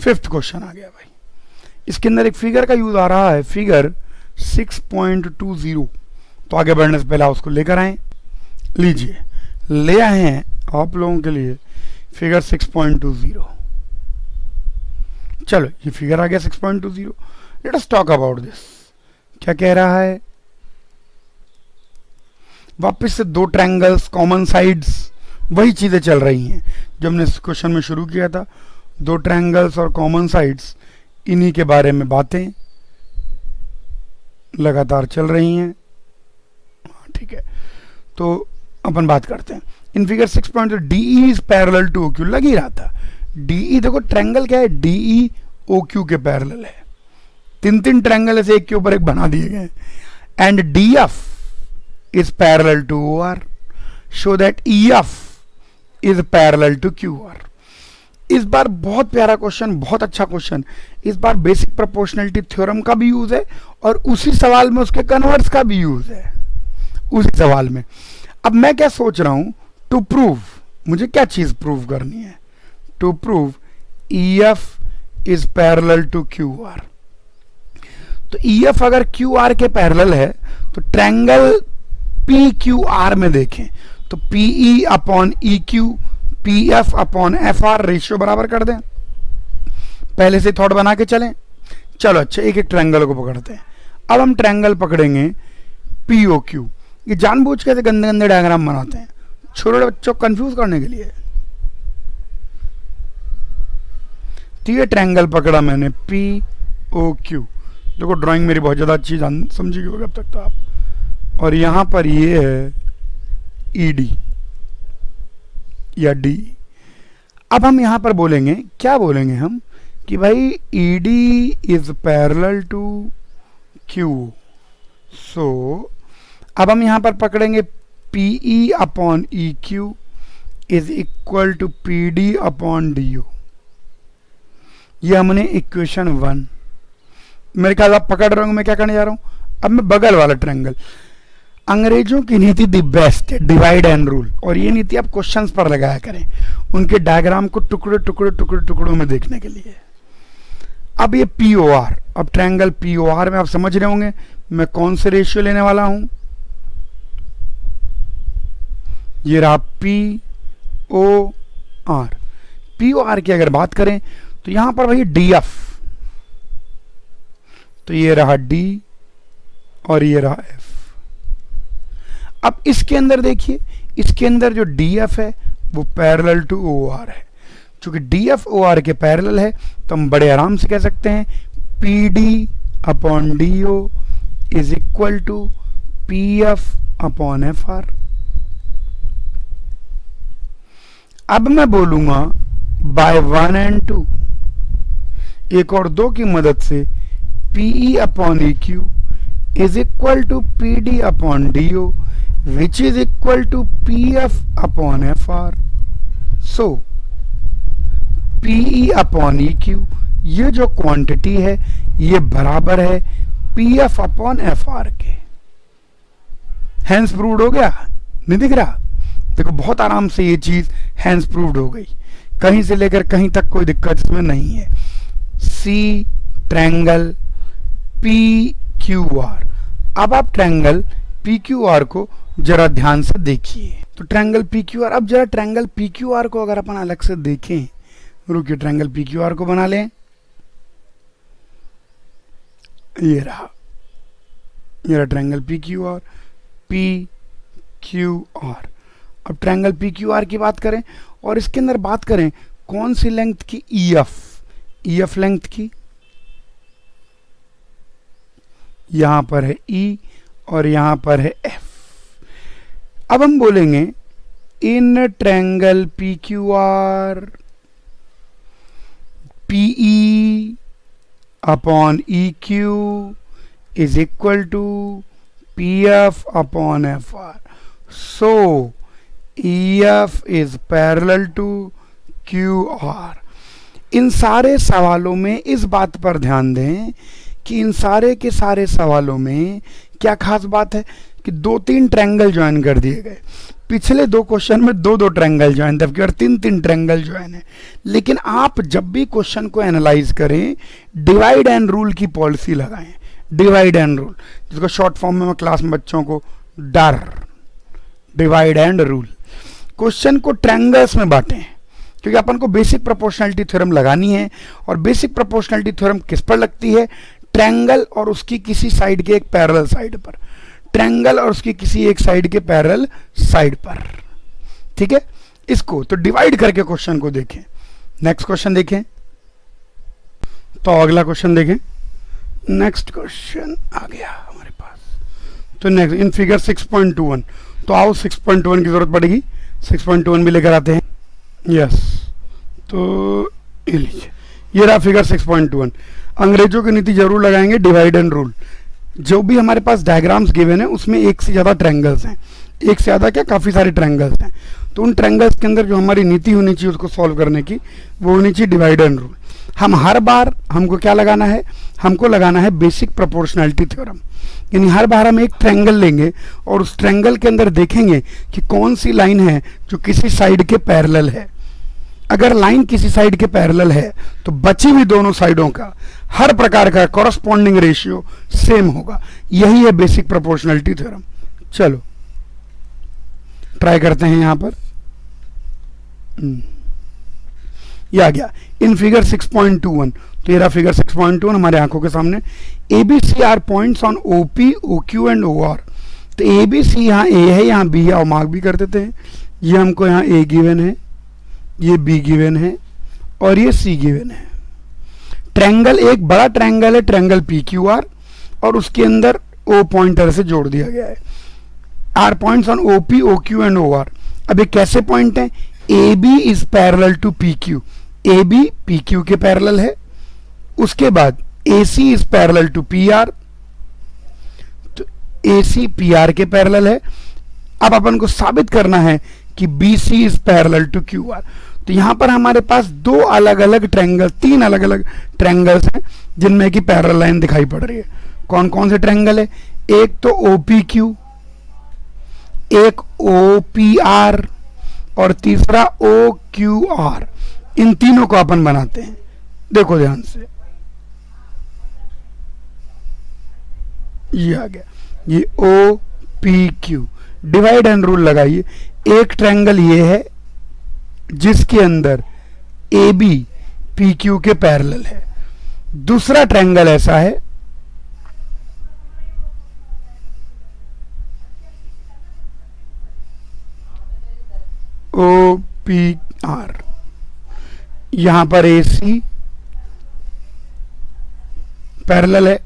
5th क्वेश्चन आ गया भाई। इसके अंदर एक फिगर का यूज आ रहा है, फिगर 6.20। तो आगे बढ़ने से पहले आप उसको लेकर आए, लीजिए ले आए हैं आप लोगों के लिए फिगर 6.20। चलो ये फिगर आ गया 6.20। Let us talk about this. क्या कह रहा है, वापस से दो ट्रायंगल्स, कॉमन साइड्स, वही चीजें चल रही हैं जो हमने इस क्वेश्चन में शुरू किया था। दो ट्रायंगल्स और कॉमन साइड्स, इन्हीं के बारे में बातें लगातार चल रही हैं। ठीक है, तो अपन बात करते हैं in figure 6.20। DE is parallel to OQ, लग ही रहा था। DE देखो ट्रायंगल क्या है, DE OQ के पैरेलल है। तीन ट्रायंगल ऐसे एक के ऊपर एक बना दिए गए। And DF is parallel to OR, show that EF is parallel to QR। इस बार बहुत प्यारा क्वेश्चन, बहुत अच्छा क्वेश्चन। इस बार बेसिक प्रोपोर्शनलिटी थ्योरम का भी यूज है और उसी सवाल में उसके कन्वर्स का भी यूज है, उसी सवाल में। अब मैं क्या सोच रहा हूं, टू प्रूव, मुझे क्या चीज प्रूव करनी है, to prove EF is parallel to QR। तो EF अगर QR के पैरेलल है तो ट्रायंगल PQR में देखें तो PE upon EQ, PF upon FR ratio बराबर कर दें। पहले से थॉट बना के चलें। चलो अच्छा, एक एक ट्रायंगल को पकड़ते हैं। अब हम ट्रायंगल पकड़ेंगे POQ। ये जानबूझ के गंदे गंदे डायग्राम बनाते हैं छोटे बच्चों को कंफ्यूज करने के लिए। तो ये ट्रायंगल पकड़ा मैंने POQ। देखो ड्राइंग मेरी बहुत ज़्यादा अच्छी समझी होगी अब तक तो आप। और यहाँ पर ये है ED या D। अब हम यहाँ पर बोलेंगे, क्या बोलेंगे हम, कि भाई ED is parallel to Q। So अब हम यहाँ पर पकड़ेंगे PE upon EQ is equal to PD upon DO। ये हमने इक्वेशन 1। मेरे ख्याल आप पकड़ रहे होंगे मैं क्या करने जा रहा हूं। अब मैं बगल वाला ट्रायंगल, अंग्रेजों की नीति दी बेस्ट है, डिवाइड एंड रूल, और ये नीति आप क्वेश्चंस पर लगाया करें उनके डायग्राम को टुकड़ों में देखने के लिए। अब ये POR, अब ट्रायंगल POR में आप समझ रहे होंगे मैं कौन से रेशियो लेने वाला हूं। ये रहा POR। POR की अगर बात करें तो यहां पर वही DF, तो ये रहा D और ये रहा F। अब इसके अंदर देखिए, इसके अंदर जो DF है वो पैरेलल टू OR है। चूंकि DF OR के पैरेलल है तो हम बड़े आराम से कह सकते हैं PD upon DO is equal to PF upon FR। अब मैं बोलूंगा बाय 1 and 2, 1 और 2 की मदद से PE upon EQ is equal to PD upon DO which is equal to PF upon FR. So PE upon EQ, ये जो quantity है ये बराबर है PF upon FR के। हैंस प्रूव्ड हो गया, नहीं दिख रहा? देखो बहुत आराम से ये चीज हैंस प्रूव्ड हो गई, कहीं से लेकर कहीं तक कोई दिक्कत इसमें नहीं है। See triangle PQR। अब आप ट्रायंगल PQR को जरा ध्यान से देखिए। तो ट्रायंगल PQR, अब जरा ट्रायंगल PQR को अगर अपन अलग से देखें रुकिए, ट्रायंगल पी क्यू आर को बना लें। ये रहा triangle P Q are, P Q R. अब ट्रायंगल पी क्यू आर की बात करें और इसके अंदर बात करें कौन सी लेंथ की, EF लेंथ की। यहां पर है E और यहां पर है F। अब हम बोलेंगे in triangle P Q are PE upon EQ is equal to PF upon FR. So EF is parallel to QR. इन सारे सवालों में इस बात पर ध्यान दें कि इन सारे के सारे सवालों में क्या खास बात है कि 2-3 ट्रायंगल ज्वाइन कर दिए गए। पिछले 2 क्वेश्चन में 2-2 ट्रायंगल ज्वाइन थे, और 3-3 ट्रायंगल ज्वाइन है। लेकिन आप जब भी क्वेश्चन को एनालाइज करें, डिवाइड एंड रूल की पॉलिसी लगाएं। डिवाइड एंड रूल, जिसको शॉर्ट फॉर्म में मैं क्लास में बच्चों को डर, डिवाइड एंड रूल। क्वेश्चन को ट्रायंगल्स में बांटें, क्योंकि अपन को बेसिक प्रोपोर्शनलिटी थ्योरम लगानी है। और बेसिक प्रोपोर्शनलिटी थ्योरम किस पर लगती है? ट्रायंगल और उसकी किसी साइड के एक पैरेलल साइड पर। ट्रायंगल और उसकी किसी एक साइड के पैरेलल साइड पर। ठीक है, इसको तो डिवाइड करके क्वेश्चन को देखें। नेक्स्ट क्वेश्चन देखें, तो अगला क्वेश्चन देखें। नेक्स्ट क्वेश्चन आ गया हमारे पास। तो नेक्स्ट इन फिगर 6.21, तो आओ 6.21 की जरूरत पड़ेगी, 6.21 भी लेकर आते हैं। यस, तो ये लीजिए, ये रहा फिगर 6.21। अंग्रेजों की नीति जरूर लगाएंगे, डिवाइड एंड रूल। जो भी हमारे पास डायग्राम्स गिवन है उसमें एक से ज़्यादा ट्रायंगल्स हैं, एक से ज़्यादा क्या, काफ़ी सारे ट्रायंगल्स हैं। तो उन ट्रायंगल्स के अंदर जो हमारी नीति होनी चाहिए उसको सॉल्व करने की, वो होनी चाहिए डिवाइड एंड रूल। हम हर बार हमको क्या लगाना है, हमको लगाना है बेसिक प्रोपोर्शनलिटी थ्योरम। यानी हर बार हम एक ट्रायंगल लेंगे और उस ट्रायंगल के अंदर देखेंगे कि कौन सी लाइन है जो किसी साइड के पैरेलल है। अगर लाइन किसी साइड के पैरेलल है तो बची हुई दोनों साइडों का हर प्रकार का कॉरस्पॉन्डिंग रेशियो सेम होगा। यही है बेसिक प्रोपोर्शनलिटी थ्योरम। चलो ट्राई करते हैं यहां पर। ये आ गया इन फिगर 6.21। तो ये रहा फिगर 6.21 हमारे आंखों के सामने। ABC are points on OP, OQ and OR। तो ABC यहाँ A है, यहाँ B है, और मार्क भी कर देते हैं। ये हमको यहाँ A गिवन है, ये B गिवन है और ये C गिवन है। ट्रायंगल एक बड़ा ट्रायंगल है, ट्रायंगल PQR, और उसके अंदर O पॉइंटर से जोड़ दिया गया है। Are points on OP, OQ and OR। अब ये कैसे पॉइंट है? AB is parallel to PQ, AB PQ के पैरेलल है। उसके बाद AC is parallel to PR, तो AC PR के पैरेलल है। अब अपन को साबित करना है कि BC is parallel to QR। तो यहां पर हमारे पास 2 अलग अलग ट्रायंगल, 3 अलग अलग ट्रायंगल्स हैं जिनमें कि पैरेलल लाइन दिखाई पड़ रही है। कौन कौन से ट्रायंगल है? एक तो OPQ, एक OPR और तीसरा OQR। इन तीनों को अपन बनाते हैं। देखो ध्यान से, ये आ गया, ये OPQ। डिवाइड एंड रूल लगाइए। एक ट्रायंगल ये है जिसके अंदर AB PQ के पैरेलल है। दूसरा ट्रायंगल ऐसा है OPR, यहां पर AC पैरेलल है,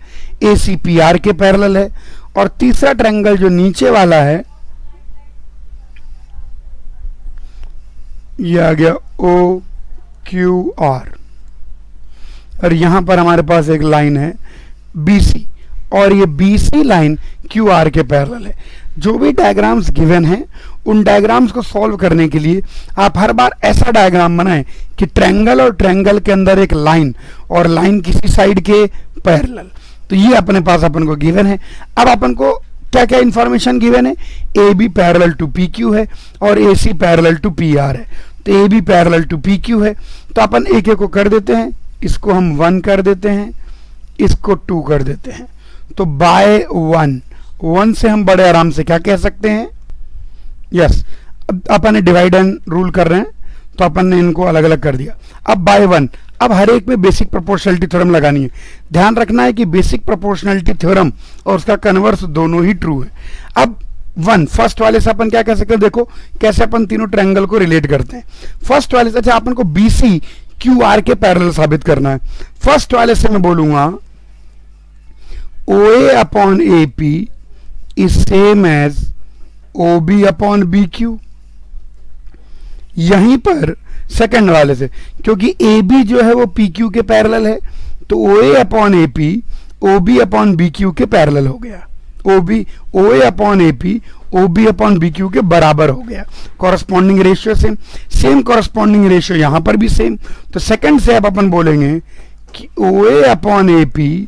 AC PR के पैरेलल है। और तीसरा ट्रायंगल जो नीचे वाला है, ये आ गया OQR, और यहां पर हमारे पास एक लाइन है BC, और ये BC लाइन QR के पैरेलल है। जो भी डायग्राम्स गिवन हैं उन डायग्राम्स को सॉल्व करने के लिए आप हर बार ऐसा डायग्राम बनाएं कि ट्रायंगल और ट्रायंगल के अंदर एक लाइन, और लाइन किसी साइड के पैरेलल। तो ये अपने पास अपन को गिवन है। अब अपन को क्या क्या इंफॉर्मेशन गिवन है? AB पैरेलल टू PQ है और AC पैरेलल टू PR है। तो AB पैरेलल टू PQ है, तो अपन एक एक को कर देते हैं। इसको हम 1 कर देते हैं, इसको 2 कर देते हैं। तो बाय 1 से हम बड़े आराम से क्या कह सकते हैं? यस, अब अपन डिवाइड एंड रूल कर रहे हैं, तो अपन ने इनको अलग अलग कर दिया। अब बाय वन, अब हर एक में बेसिक प्रोपोर्शनलिटी थ्योरम लगानी है। ध्यान रखना है कि बेसिक प्रोपोर्शनलिटी थ्योरम और उसका कन्वर्स दोनों ही ट्रू है। अब वन, फर्स्ट वाले से अपन क्या कह सकते हैं, देखो कैसे अपन तीनों ट्रायंगल को रिलेट करते हैं। फर्स्ट वाले से, अच्छा अपन को बीसी क्यू आर के पैरेलल साबित करना है। फर्स्ट वाले से मैं बोलूंगा O A upon A P is same as O B upon B Q. यहीं पर सेकंड वाले से, क्योंकि ए बी जो है वो पी क्यू के पैरेलल है, तो O A upon A P O B upon B Q के पैरेलल हो गया। O A upon A P O B upon B Q के बराबर हो गया। Corresponding ratio same corresponding ratio यहां पर भी सेम। तो सेकंड से अब अपन बोलेंगे कि O A upon A P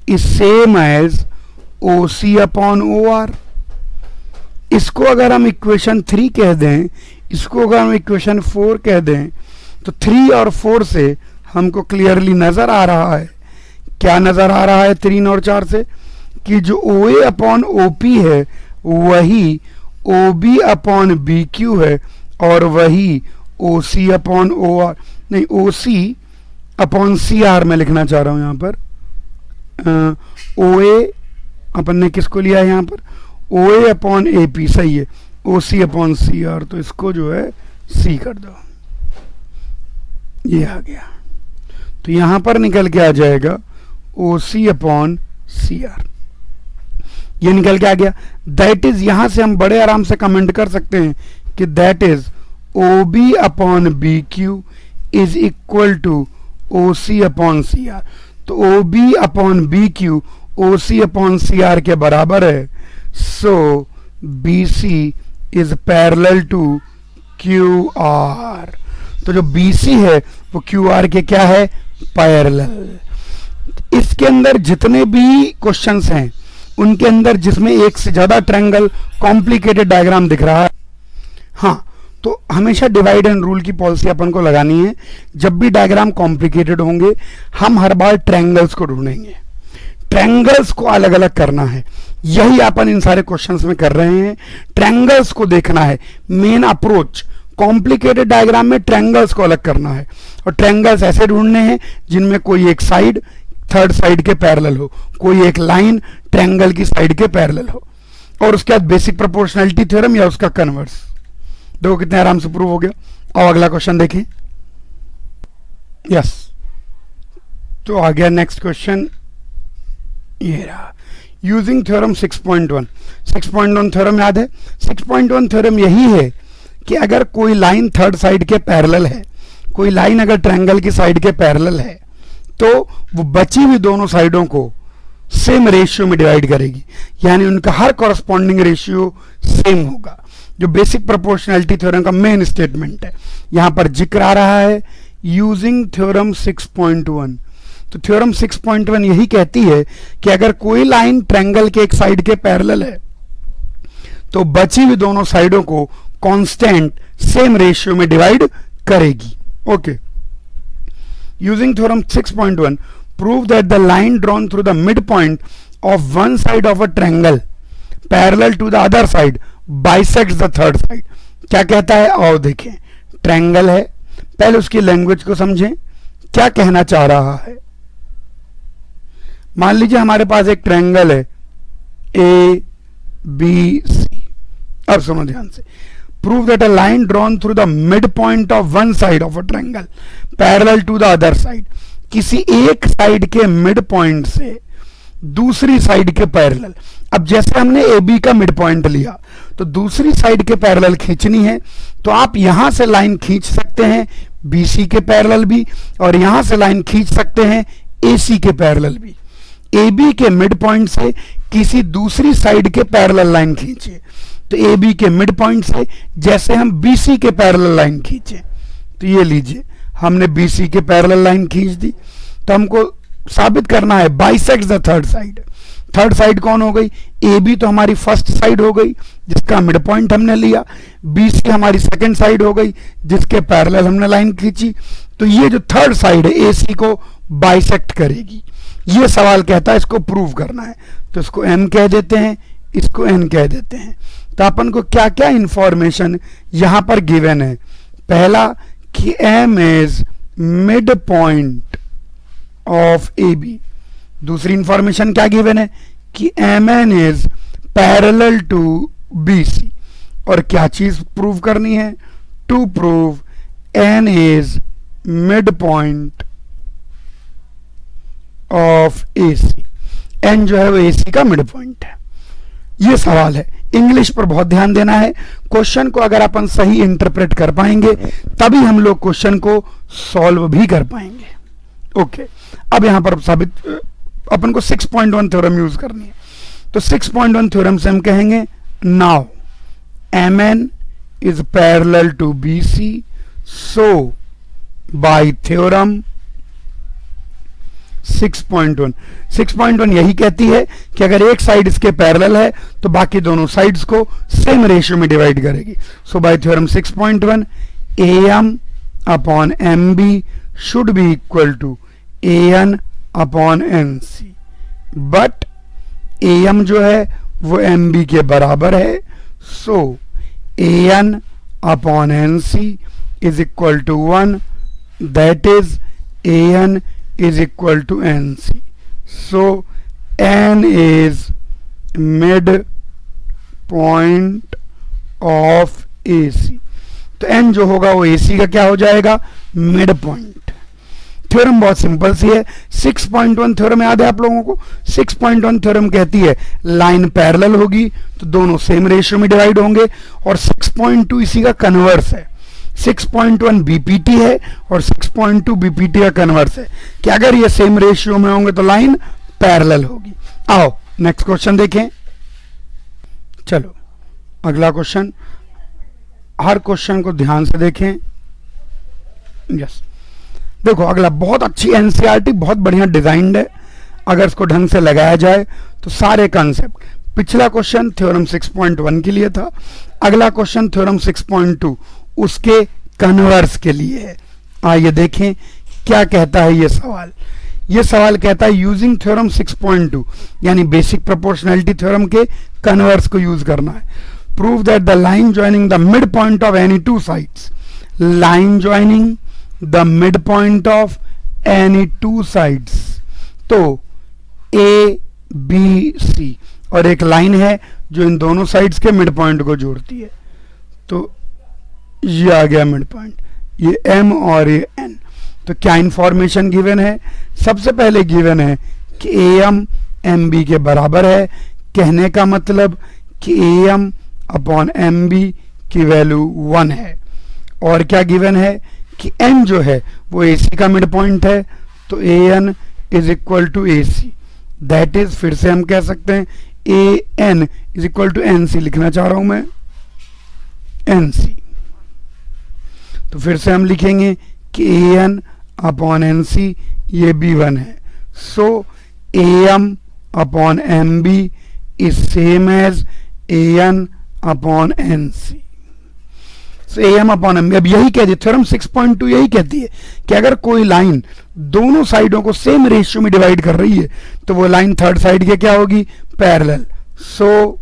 is same as O C upon O R. इसको अगर हम इक्वेशन 3 कह दें, इसको अगर हम इक्वेशन 4 कह दें, तो 3 और 4 से हमको क्लियरली नजर आ रहा है, क्या नजर आ रहा है 3 और 4 से, कि जो ओ ए अपॉन ओ पी है वही O B upon B Q है, और वही ओ सी अपॉन ओ आर, नहीं ओ सी अपॉन सी आर मैं लिखना चाह रहा हूं यहां पर। ओ ए अपन ने किसको लिया है यहां पर, ओ ए अपॉन ए पी, सही है, ओ सी अपॉन सी आर, तो इसको जो है सी कर दो, ये आ गया। तो यहां पर निकल के आ जाएगा ओ सी अपॉन सी आर, ये निकल के आ गया। दैट इज, यहां से हम बड़े आराम से कमेंट कर सकते हैं कि that is O B upon B Q is equal to O C upon C R. तो O B upon B Q O C upon C R के बराबर है। So B C is parallel to Q R. तो जो B C है वो Q R के क्या है, पैरेलल। इसके अंदर जितने भी क्वेश्चंस हैं उनके अंदर जिसमें एक से ज्यादा ट्रायंगल कॉम्प्लिकेटेड डायग्राम दिख रहा है, हाँ, तो हमेशा डिवाइड एंड रूल की पॉलिसी अपन को लगानी है। जब भी डायग्राम कॉम्प्लिकेटेड होंगे हम हर बार ट्रायंगल्स को ढूंढेंगे, ट्रायंगल्स को अलग अलग करना है। यही अपन इन सारे क्वेश्चंस में कर रहे हैं, ट्रायंगल्स को देखना है। मेन अप्रोच कॉम्प्लिकेटेड डायग्राम में ट्रायंगल्स को अलग करना है, और ट्रायंगल्स ऐसे ढूंढने हैं जिनमें कोई एक साइड थर्ड साइड के पैरेलल हो, कोई एक लाइन ट्रायंगल की साइड के पैरेलल हो, और उसके बाद बेसिक प्रोपोर्शनलिटी थ्योरम या उसका कन्वर्स। देखो कितने आराम से प्रूव हो गया। और अगला क्वेश्चन देखें। यस, तो आ गया नेक्स्ट क्वेश्चन, ये रहा। Using theorem 6.1। 6.1 थ्योरम याद है? 6.1 थ्योरम यही है कि अगर कोई लाइन थर्ड साइड के पैरेलल है, कोई लाइन अगर ट्रायंगल की साइड के पैरेलल है, तो वो बची हुई दोनों साइडों को सेम रेशियो में डिवाइड करेगी, यानी उनका हर कॉरस्पॉन्डिंग रेशियो सेम होगा, जो बेसिक प्रोपोर्शनलिटी थ्योरम का मेन स्टेटमेंट है। यहां पर जिक्र आ रहा है यूजिंग थ्योरम 6.1। तो थ्योरम 6.1 यही कहती है कि अगर कोई लाइन ट्रायंगल के एक साइड के पैरेलल है तो बची हुई दोनों साइडों को कांस्टेंट सेम रेशियो में डिवाइड करेगी। Okay, using theorem 6.1 prove that the line drawn through the mid point of one side of a triangle parallel to the other side bisects the third side. क्या कहता है, और देखें, triangle है, पहले उसकी लैंग्वेज को समझें, क्या कहना चाह रहा है। मान लीजिए हमारे पास एक ट्रायंगल है ए बी सी। अब सुनो ध्यान से, prove that a line drawn through the mid point of one side of a triangle parallel to the other side. किसी एक साइड के मिड पॉइंट से दूसरी साइड के पैरेलल। अब जैसे हमने ए बी का मिड पॉइंट लिया तो दूसरी साइड के पैरेलल खींचनी है, तो आप यहां से लाइन खींच सकते हैं बी सी के पैरेलल भी, और यहां से लाइन खींच सकते हैं ए सी के पैरेलल भी। ए बी के मिड पॉइंट से किसी दूसरी साइड के पैरेलल लाइन खींचिए, तो ए बी के मिड पॉइंट से जैसे हम बी सी के पैरेलल लाइन खींचे, तो ये लीजिए हमने बी सी के पैरेलल लाइन खींच दी। तो हमको साबित करना है bisects the third side. Third side कौन हो गई, ए बी तो हमारी फर्स्ट साइड हो गई जिसका मिड पॉइंट हमने लिया, बी सी हमारी सेकंड साइड हो गई जिसके पैरेलल हमने लाइन खींची। तो ये जो थर्ड साइड है ए सी को बाइसेक्ट करेगी। ये सवाल कहता है इसको प्रूव करना है, तो इसको एम कह देते हैं, इसको एन कह देते हैं। तो अपन को क्या क्या इंफॉर्मेशन यहां पर गिवन है। पहला कि M is mid point of A B. दूसरी इंफॉर्मेशन क्या गिवन है कि M N is parallel to B C. और क्या चीज प्रूव करनी है? To prove N is mid point of A C. N जो है वो ए सी का मिड पॉइंट है। ये सवाल है, इंग्लिश पर बहुत ध्यान देना है। क्वेश्चन को अगर अपन सही इंटरप्रेट कर पाएंगे तभी हम लोग क्वेश्चन को सॉल्व भी कर पाएंगे। ओके, अब यहां पर साबित अपन को 6.1 थ्योरम यूज करनी है। तो 6.1 थ्योरम से हम कहेंगे now M N is parallel to B C, so by theorem 6.1 यही कहती है कि अगर एक साइड इसके पैरेलल है तो बाकी दोनों साइड्स को सेम रेशियो में डिवाइड करेगी। So by theorem 6.1 am upon M B should be equal to an upon N C. But am जो है वो एम बी के बराबर है, so an upon N C is equal to 1, that is an is equal to NC. So N is mid point of AC. तो N जो होगा वो AC का क्या हो जाएगा? Mid point. थ्योरम बहुत सिंपल सी है। 6.1 थ्योरम याद है आप लोगों को? 6.1 थ्योरम कहती है लाइन पैरेलल होगी तो दोनों सेम रेशियो में डिवाइड होंगे, और 6.2 इसी का कन्वर्स है। 6.1 बीपीटी है और 6.2 बीपीटी का कन्वर्स है कि अगर ये सेम रेशियो में होंगे तो लाइन पैरेलल होगी। आओ नेक्स्ट क्वेश्चन देखें। चलो अगला क्वेश्चन, हर क्वेश्चन को ध्यान से देखें। यस, देखो अगला बहुत अच्छी एनसीईआरटी, बहुत बढ़िया डिजाइंड है। अगर इसको ढंग से लगाया जाए तो सारे कॉन्सेप्ट, पिछला क्वेश्चन थ्योरम 6.1 के लिए था, अगला क्वेश्चन थ्योरम 6.2 उसके कन्वर्स के लिए है। आइए देखें क्या कहता है ये सवाल। ये सवाल कहता है यूजिंग थ्योरम 6.2 यानी बेसिक प्रोपोर्शनैलिटी थ्योरम के कन्वर्स को यूज करना है। Prove that the line joining the mid point of any two sides, line joining the mid point of any two sides, तो ए बी सी और एक line है जो इन दोनों साइड्स के मिड पॉइंट को जोड़ती है। तो ये आ गया मिड पॉइंट, ये M और ये N। तो क्या इंफॉर्मेशन गिवन है? सबसे पहले गिवन है कि AM MB के बराबर है, कहने का मतलब कि AM अपॉन MB की वैल्यू 1 है। और क्या गिवन है कि N जो है वो AC का मिड पॉइंट है, तो AN is equal to AC, that is, फिर से हम कह सकते हैं AN is equal to NC, लिखना चाह रहा हूं मैं NC। तो फिर से हम लिखेंगे कि an अपॉन NC ये B1 है, so AM upon MB is same as an upon NC। So AM upon MB, अब यही कहती है थ्योरम 6.2, यही कहती है कि अगर कोई लाइन दोनों साइडों को सेम रेशियो में डिवाइड कर रही है तो वो लाइन थर्ड साइड के क्या होगी? Parallel. So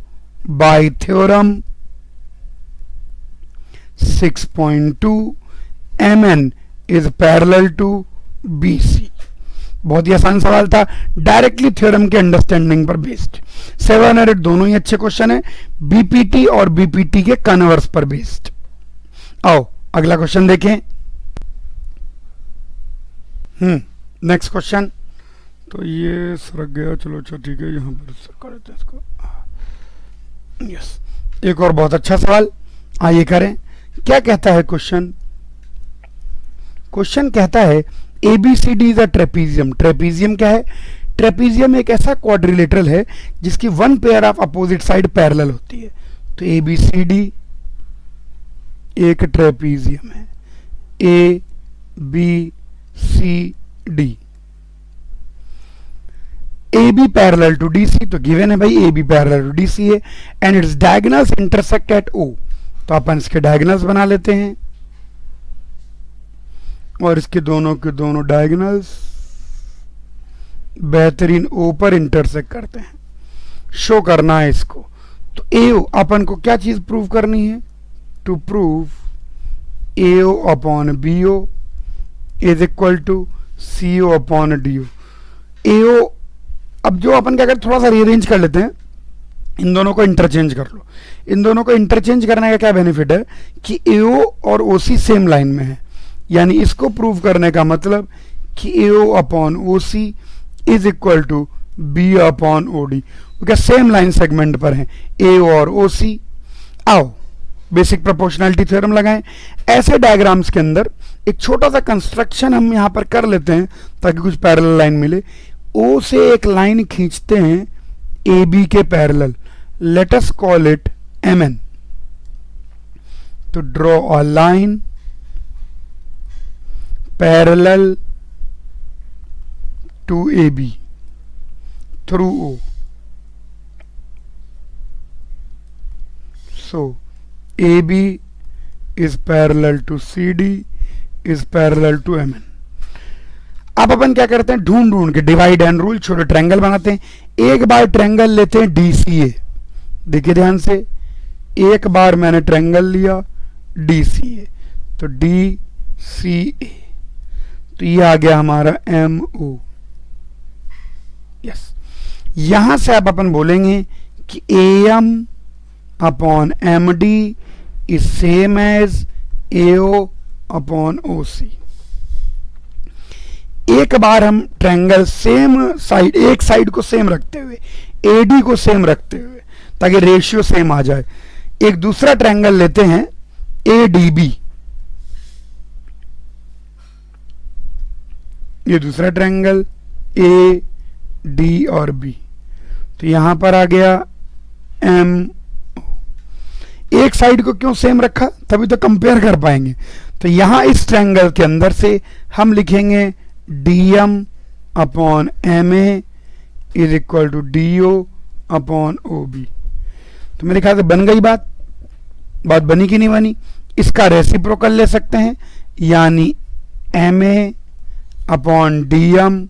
by theorem 6.2 MN is parallel to BC। बहुत ही आसान सवाल था, डायरेक्टली थ्योरम के अंडरस्टैंडिंग पर बेस्ड। 7 और 8 दोनों ही अच्छे क्वेश्चन है, बीपीटी और बीपीटी के कन्वर्स पर बेस्ड। आओ अगला क्वेश्चन देखें। नेक्स्ट क्वेश्चन, तो ये सरक गया, चलो अच्छा ठीक है, यहां पर सरका देते हैं इसको। यस, एक और बहुत अच्छा सवाल, आइए करें। क्या कहता है क्वेश्चन? क्वेश्चन कहता है ABCD is a trapezium. Trapezium क्या है? ट्रेपीजियम एक ऐसा क्वाड्रिलेटरल है जिसकी one pair of opposite side parallel होती है। तो ABCD एक ट्रेपीजियम है, ABCD। AB parallel to DC, तो गिवन है भाई AB पैरेलल टू DC है, and its diagonals intersect at O। तो अपन इसके डायगोनल्स बना लेते हैं और इसके दोनों के दोनों डायगोनल्स बेहतरीन O पर इंटरसेक्ट करते हैं। शो करना है इसको, तो AO अपन को क्या चीज प्रूव करनी है? To prove AO upon BO is equal to CO upon DO। AO, अब जो अपन क्या करते, थोड़ा सा रीअरेंज कर लेते हैं, इन दोनों को इंटरचेंज कर लो। इन दोनों को इंटरचेंज करने का क्या बेनिफिट है कि AO और OC सेम लाइन में है, यानी इसको प्रूव करने का मतलब कि AO upon OC is equal to B upon OD, क्योंकि सेम लाइन सेगमेंट पर है AO और OC। आओ बेसिक प्रोपोर्शनैलिटी थ्योरम लगाएं। ऐसे डायग्राम्स के अंदर एक छोटा सा कंस्ट्रक्शन हम यहां पर कर लेते हैं ताकि कुछ पैरेलल लाइन मिले। O से एक लाइन खींचते हैं AB के parallel, let us call it MN। तो draw a line parallel to AB through O। So AB is parallel to CD is parallel to MN। अब अपन क्या करते हैं, ढूंढ के डिवाइड एंड रूल छोटे ट्रायंगल बनाते हैं। एक बार ट्रायंगल लेते हैं DCA, देखिए ध्यान से, एक बार मैंने ट्रायंगल लिया DCA, तो DCA, तो ये आ गया हमारा MO। यस, यहां से अब अपन बोलेंगे कि AM upon MD is same as AO upon OC। एक बार हम ट्रायंगल सेम साइड, एक साइड को सेम रखते हुए, AD को सेम रखते हुए, ताकि रेशियो सेम आ जाए, एक दूसरा ट्रायंगल लेते हैं ADB। ये दूसरा ट्रायंगल A, D और B, तो यहां पर आ गया M। एक साइड को क्यों सेम रखा, तभी तो कंपेयर कर पाएंगे। तो यहां इस ट्रायंगल के अंदर से हम लिखेंगे DM upon MA is equal to DO upon OB। तो मेरे ख्याल से बन गई बात बनी कि नहीं बनी। इसका रेसिप्रोकल ले सकते हैं, यानी MA upon DM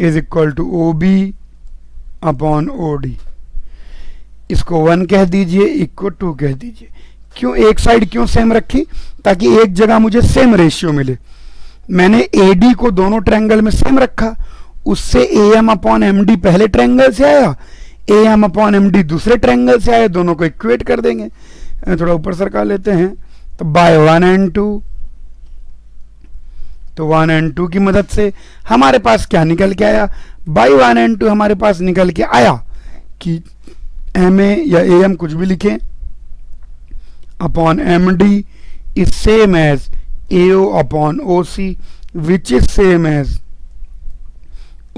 is equal to OB upon OD। इसको 1 कह दीजिए, इक्वल 2 कह दीजिए। क्यों एक साइड क्यों सेम रखी, ताकि एक जगह मुझे सेम रेशियो मिले। मैंने AD को दोनों ट्रायंगल में सेम रखा, उससे AM अपॉन MD पहले ट्रायंगल से आया, AM अपॉन MD दूसरे ट्रायंगल से आया, दोनों को इक्वेट कर देंगे। थोड़ा ऊपर सरका लेते हैं, तो बाय 1 एंड 2, तो 1 एंड 2 की मदद से हमारे पास क्या निकल के आया, बाय 1 एंड 2 हमारे पास निकल के आया कि MA या AM कुछ भी लिखें upon MD is same as AO upon OC which is same as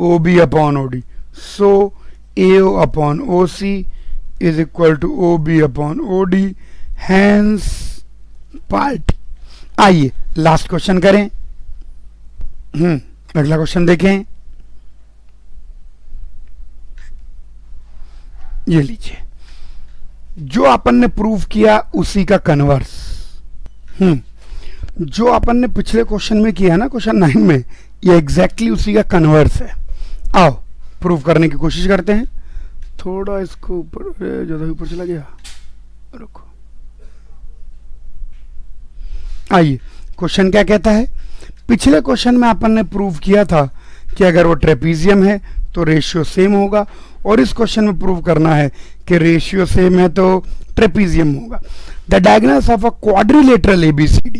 OB upon OD. So AO upon OC is equal to OB upon OD, hence part। आइए लास्ट क्वेश्चन करें। अगला question देखें, ये लीजिए, जो अपन ने प्रूव किया उसी का कन्वर्स। जो अपन ने पिछले क्वेश्चन में किया है ना, क्वेश्चन 9 में, ये एग्जैक्टली उसी का कन्वर्स है। आओ प्रूव करने की कोशिश करते हैं। थोड़ा इसको ऊपर, ज्यादा ऊपर चला गया, रुको। आइए, क्वेश्चन क्या कहता है। पिछले क्वेश्चन में अपन ने प्रूव किया था कि अगर वो ट्रेपीजियम है तो रेशियो सेम होगा, और इस क्वेश्चन में प्रूव करना है कि रेशियो सेम है तो ट्रेपीजियम होगा। The diagonals of a quadrilateral ABCD,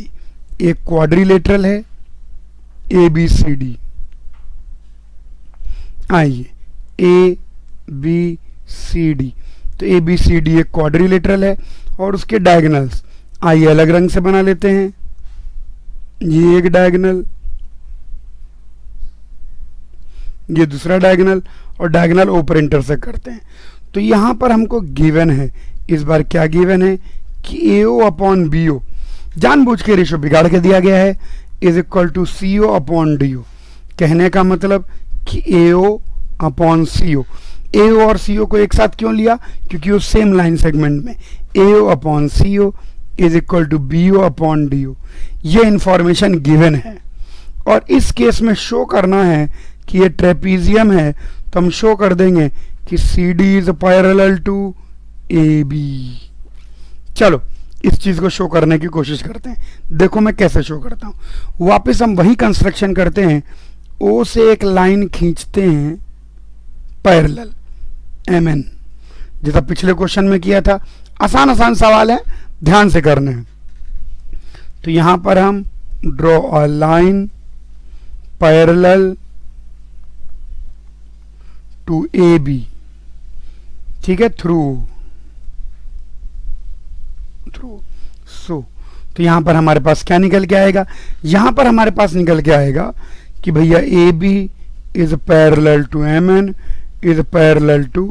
एक क्वाड्रिलेटरल है ABCD। आइए ABCD, तो ABCD एक क्वाड्रिलेटरल है और उसके डायगोनल्स आइए अलग रंग से बना लेते हैं। ये एक डायगोनल, ये दूसरा डायगोनल, और डायगोनल ऊपर इंटरसेक्ट करते हैं। तो यहां पर हमको गिवन है, इस बार क्या गिवन है कि AO अपॉन BO, जानबूझ के रेशो बिगाड़ के दिया गया है, is equal to CO upon DO। कहने का मतलब कि AO अपॉन CO। AO और CO को एक साथ क्यों लिया, क्योंकि वो सेम लाइन सेगमेंट में। AO upon CO is equal to BO upon DO। ये इंफॉर्मेशन गिवन है, और इस केस में शो करना है कि ये ट्रेपीजियम है, तो हम शो कर देंगे कि CD is parallel to AB। चलो इस चीज़ को शो करने की कोशिश करते हैं। देखो मैं कैसे शो करता हूँ। वापस हम वही कंस्ट्रक्शन करते हैं, ओ से एक लाइन खींचते हैं पैरेलल MN, जैसा पिछले क्वेश्चन में किया था। आसान आसान सवाल है, ध्यान से करने हैं। तो यहां पर हम draw a line parallel to AB, ठीक है, थ्रू सो तो यहां पर हमारे पास क्या निकल के आएगा? यहां पर हमारे पास निकल के आएगा कि भैया AB is parallel to MN is parallel to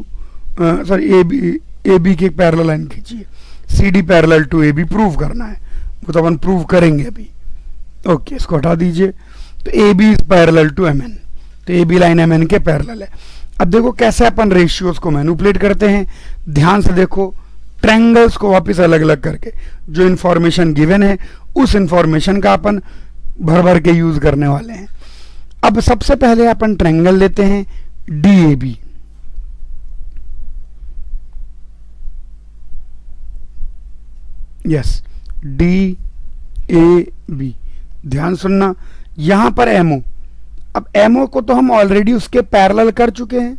AB की एक पैरेलल लाइन खींचिए, CD parallel to AB prove करना है, वो तो अपन प्रूव करेंगे अभी। ओके, इसको हटा दीजिए। तो AB is parallel to MN, तो AB लाइन MN के पैरेलल है। अब देखो कैसे अपन रेशियोज को मैनिपुलेट करते हैं, ध्यान से देखो। ट्रायंगल्स को वापस अलग अलग करके जो इंफॉर्मेशन गिवन है उस इंफॉर्मेशन का अपन भर भर के यूज करने वाले हैं। अब सबसे पहले अपन ट्रायंगल लेते हैं DAB। यस, DAB, ध्यान सुनना। यहां पर MO, अब MO को तो हम ऑलरेडी उसके पैरेलल कर चुके हैं,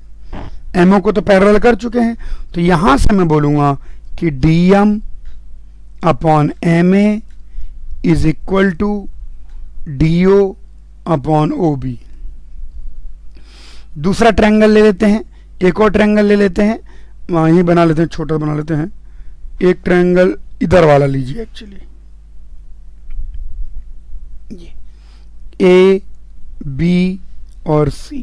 MO को तो पैरेलल कर चुके हैं। तो यहां से मैं बोलूंगा कि DM upon MA is equal to DO upon OB। दूसरा ट्रायंगल ले लेते हैं, एक और ट्रायंगल ले लेते हैं, वहीं बना लेते हैं, छोटा बना लेते हैं। एक ट्रायंगल इधर वाला लीजिए, एक्चुअली ये A, B और C,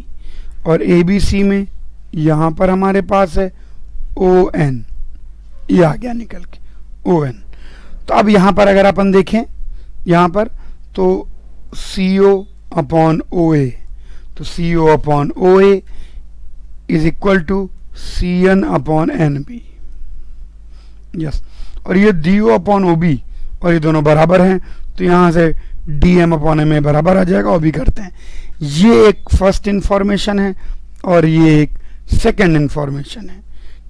और ABC में यहां पर हमारे पास है ON, ये आ गया निकल के ON। तो अब यहां पर अगर अपन देखें यहां पर तो CO अपॉन OA, तो CO upon OA is equal to CN upon NB। Yes, और ये DO अपॉन OB, और ये दोनों बराबर हैं, तो यहां से DM अपॉन MA बराबर आ जाएगा, और भी करते हैं। ये एक फर्स्ट इंफॉर्मेशन है और ये एक सेकंड इंफॉर्मेशन है,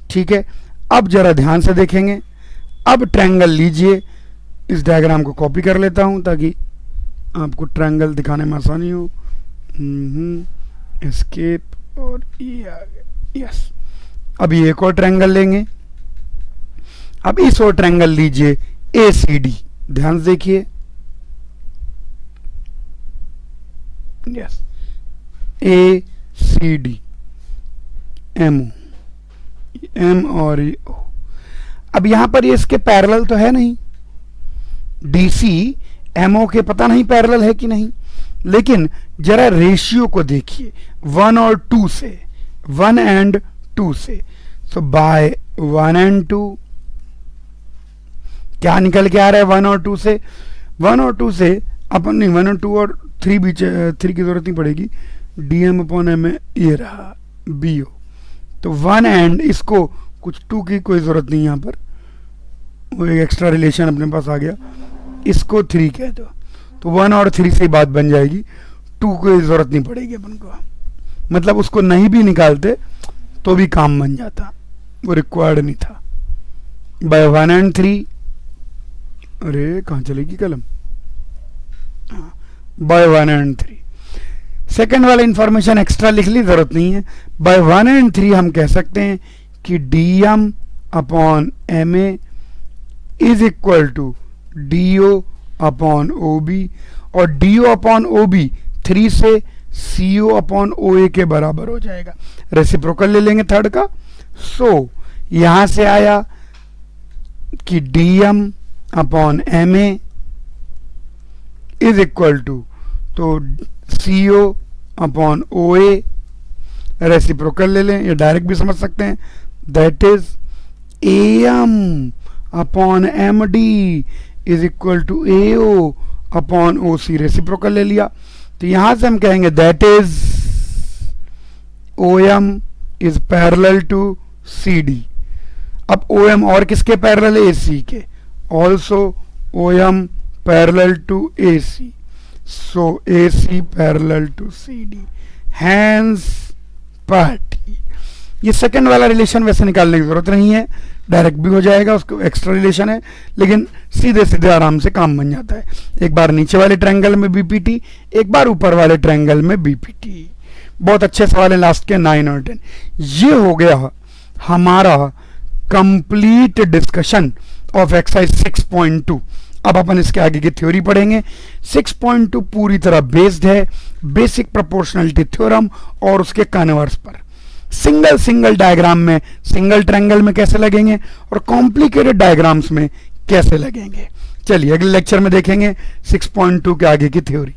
ठीक है। अब जरा ध्यान से देखेंगे। अब ट्रायंगल लीजिए, इस डायग्राम को कॉपी कर लेता हूं ताकि आपको ट्रायंगल दिखाने में आसानी हो। एस्केप, और ये आ गया। यस, अब ये एक और ट्रायंगल लेंगे। अब इस और ट्रायंगल लीजिए ACD, ध्यान से देखिए। यस, ACD, MO, M और O। अब यहां पर ये इसके पैरेलल तो है नहीं, DC MO के पता नहीं पैरेलल है कि नहीं, लेकिन जरा रेशियो को देखिए 1 और 2 से, 1 एंड 2 से। सो बाय 1 एंड 2 क्या निकल के आ रहा है? 1 और 2 से, 1 और 2 से अपन नहीं, 1 और 2 और 3 भी, 3 की जरूरत नहीं पड़ेगी। DM अपॉन M ये रहा BO, तो 1 एंड इसको कुछ 2 की कोई जरूरत नहीं, यहां पर वो एक एक्स्ट्रा रिलेशन अपने पास आ गया, इसको 3 कह दो, तो 1 और 3 से ही बात बन जाएगी, 2 की जरूरत नहीं पड़ेगी अपन को। मतलब उसको नहीं भी निकालते तो भी काम बन जाता, वो रिक्वायर्ड नहीं था। बाय 1 एंड 3, अरे कहाँ चलेगी कलम? बाय 1 एंड 3, सेकेंड वाला इंफॉर्मेशन एक्स्ट्रा लिख ली, जरूरत नहीं है। बाय 1 एंड 3 हम कह सकते हैं कि DM upon MA is equal to DO upon OB, और DO अपॉन OB 3 से CO अपॉन OA के बराबर हो जाएगा। रेसिप्रोकल ले लेंगे थर्ड का। सो यहां से आया कि DM upon MA is equal to, तो CO अपॉन OA, रेसिप्रोकल ले लें, ये डायरेक्ट भी समझ सकते हैं, that is AM upon MD is equal to AO upon OC, reciprocal ले लिया। तो यहां से हम कहेंगे that is OM is parallel to CD। अब OM और किसके पैरेलल है? AC के। Also OM parallel to AC, so AC parallel to CD, hence पार्टी। ये सेकंड वाला रिलेशन वैसे निकालने की जरूरत नहीं है, डायरेक्ट भी हो जाएगा, उसको एक्स्ट्रा रिलेशन है, लेकिन सीधे सीधे आराम से काम बन जाता है। एक बार नीचे वाले ट्रायंगल में बीपीटी, एक बार ऊपर वाले ट्रायंगल में बीपीटी। बहुत अच्छे सवाल है लास्ट के 9 और 10। ये हो गया हमारा कंप्लीट डिस्कशन ऑफ एक्सरसाइज 6.2। अब अपन इसके आगे की थ्योरी पढ़ेंगे। 6.2 पूरी तरह बेस्ड है बेसिक प्रोपोर्शनलिटी थ्योरम और उसके कन्वर्स पर। सिंगल सिंगल डायग्राम में, सिंगल ट्रायंगल में कैसे लगेंगे और कॉम्प्लिकेटेड डायग्राम्स में कैसे लगेंगे, चलिए अगले लेक्चर में देखेंगे 6.2 के आगे की थ्योरी।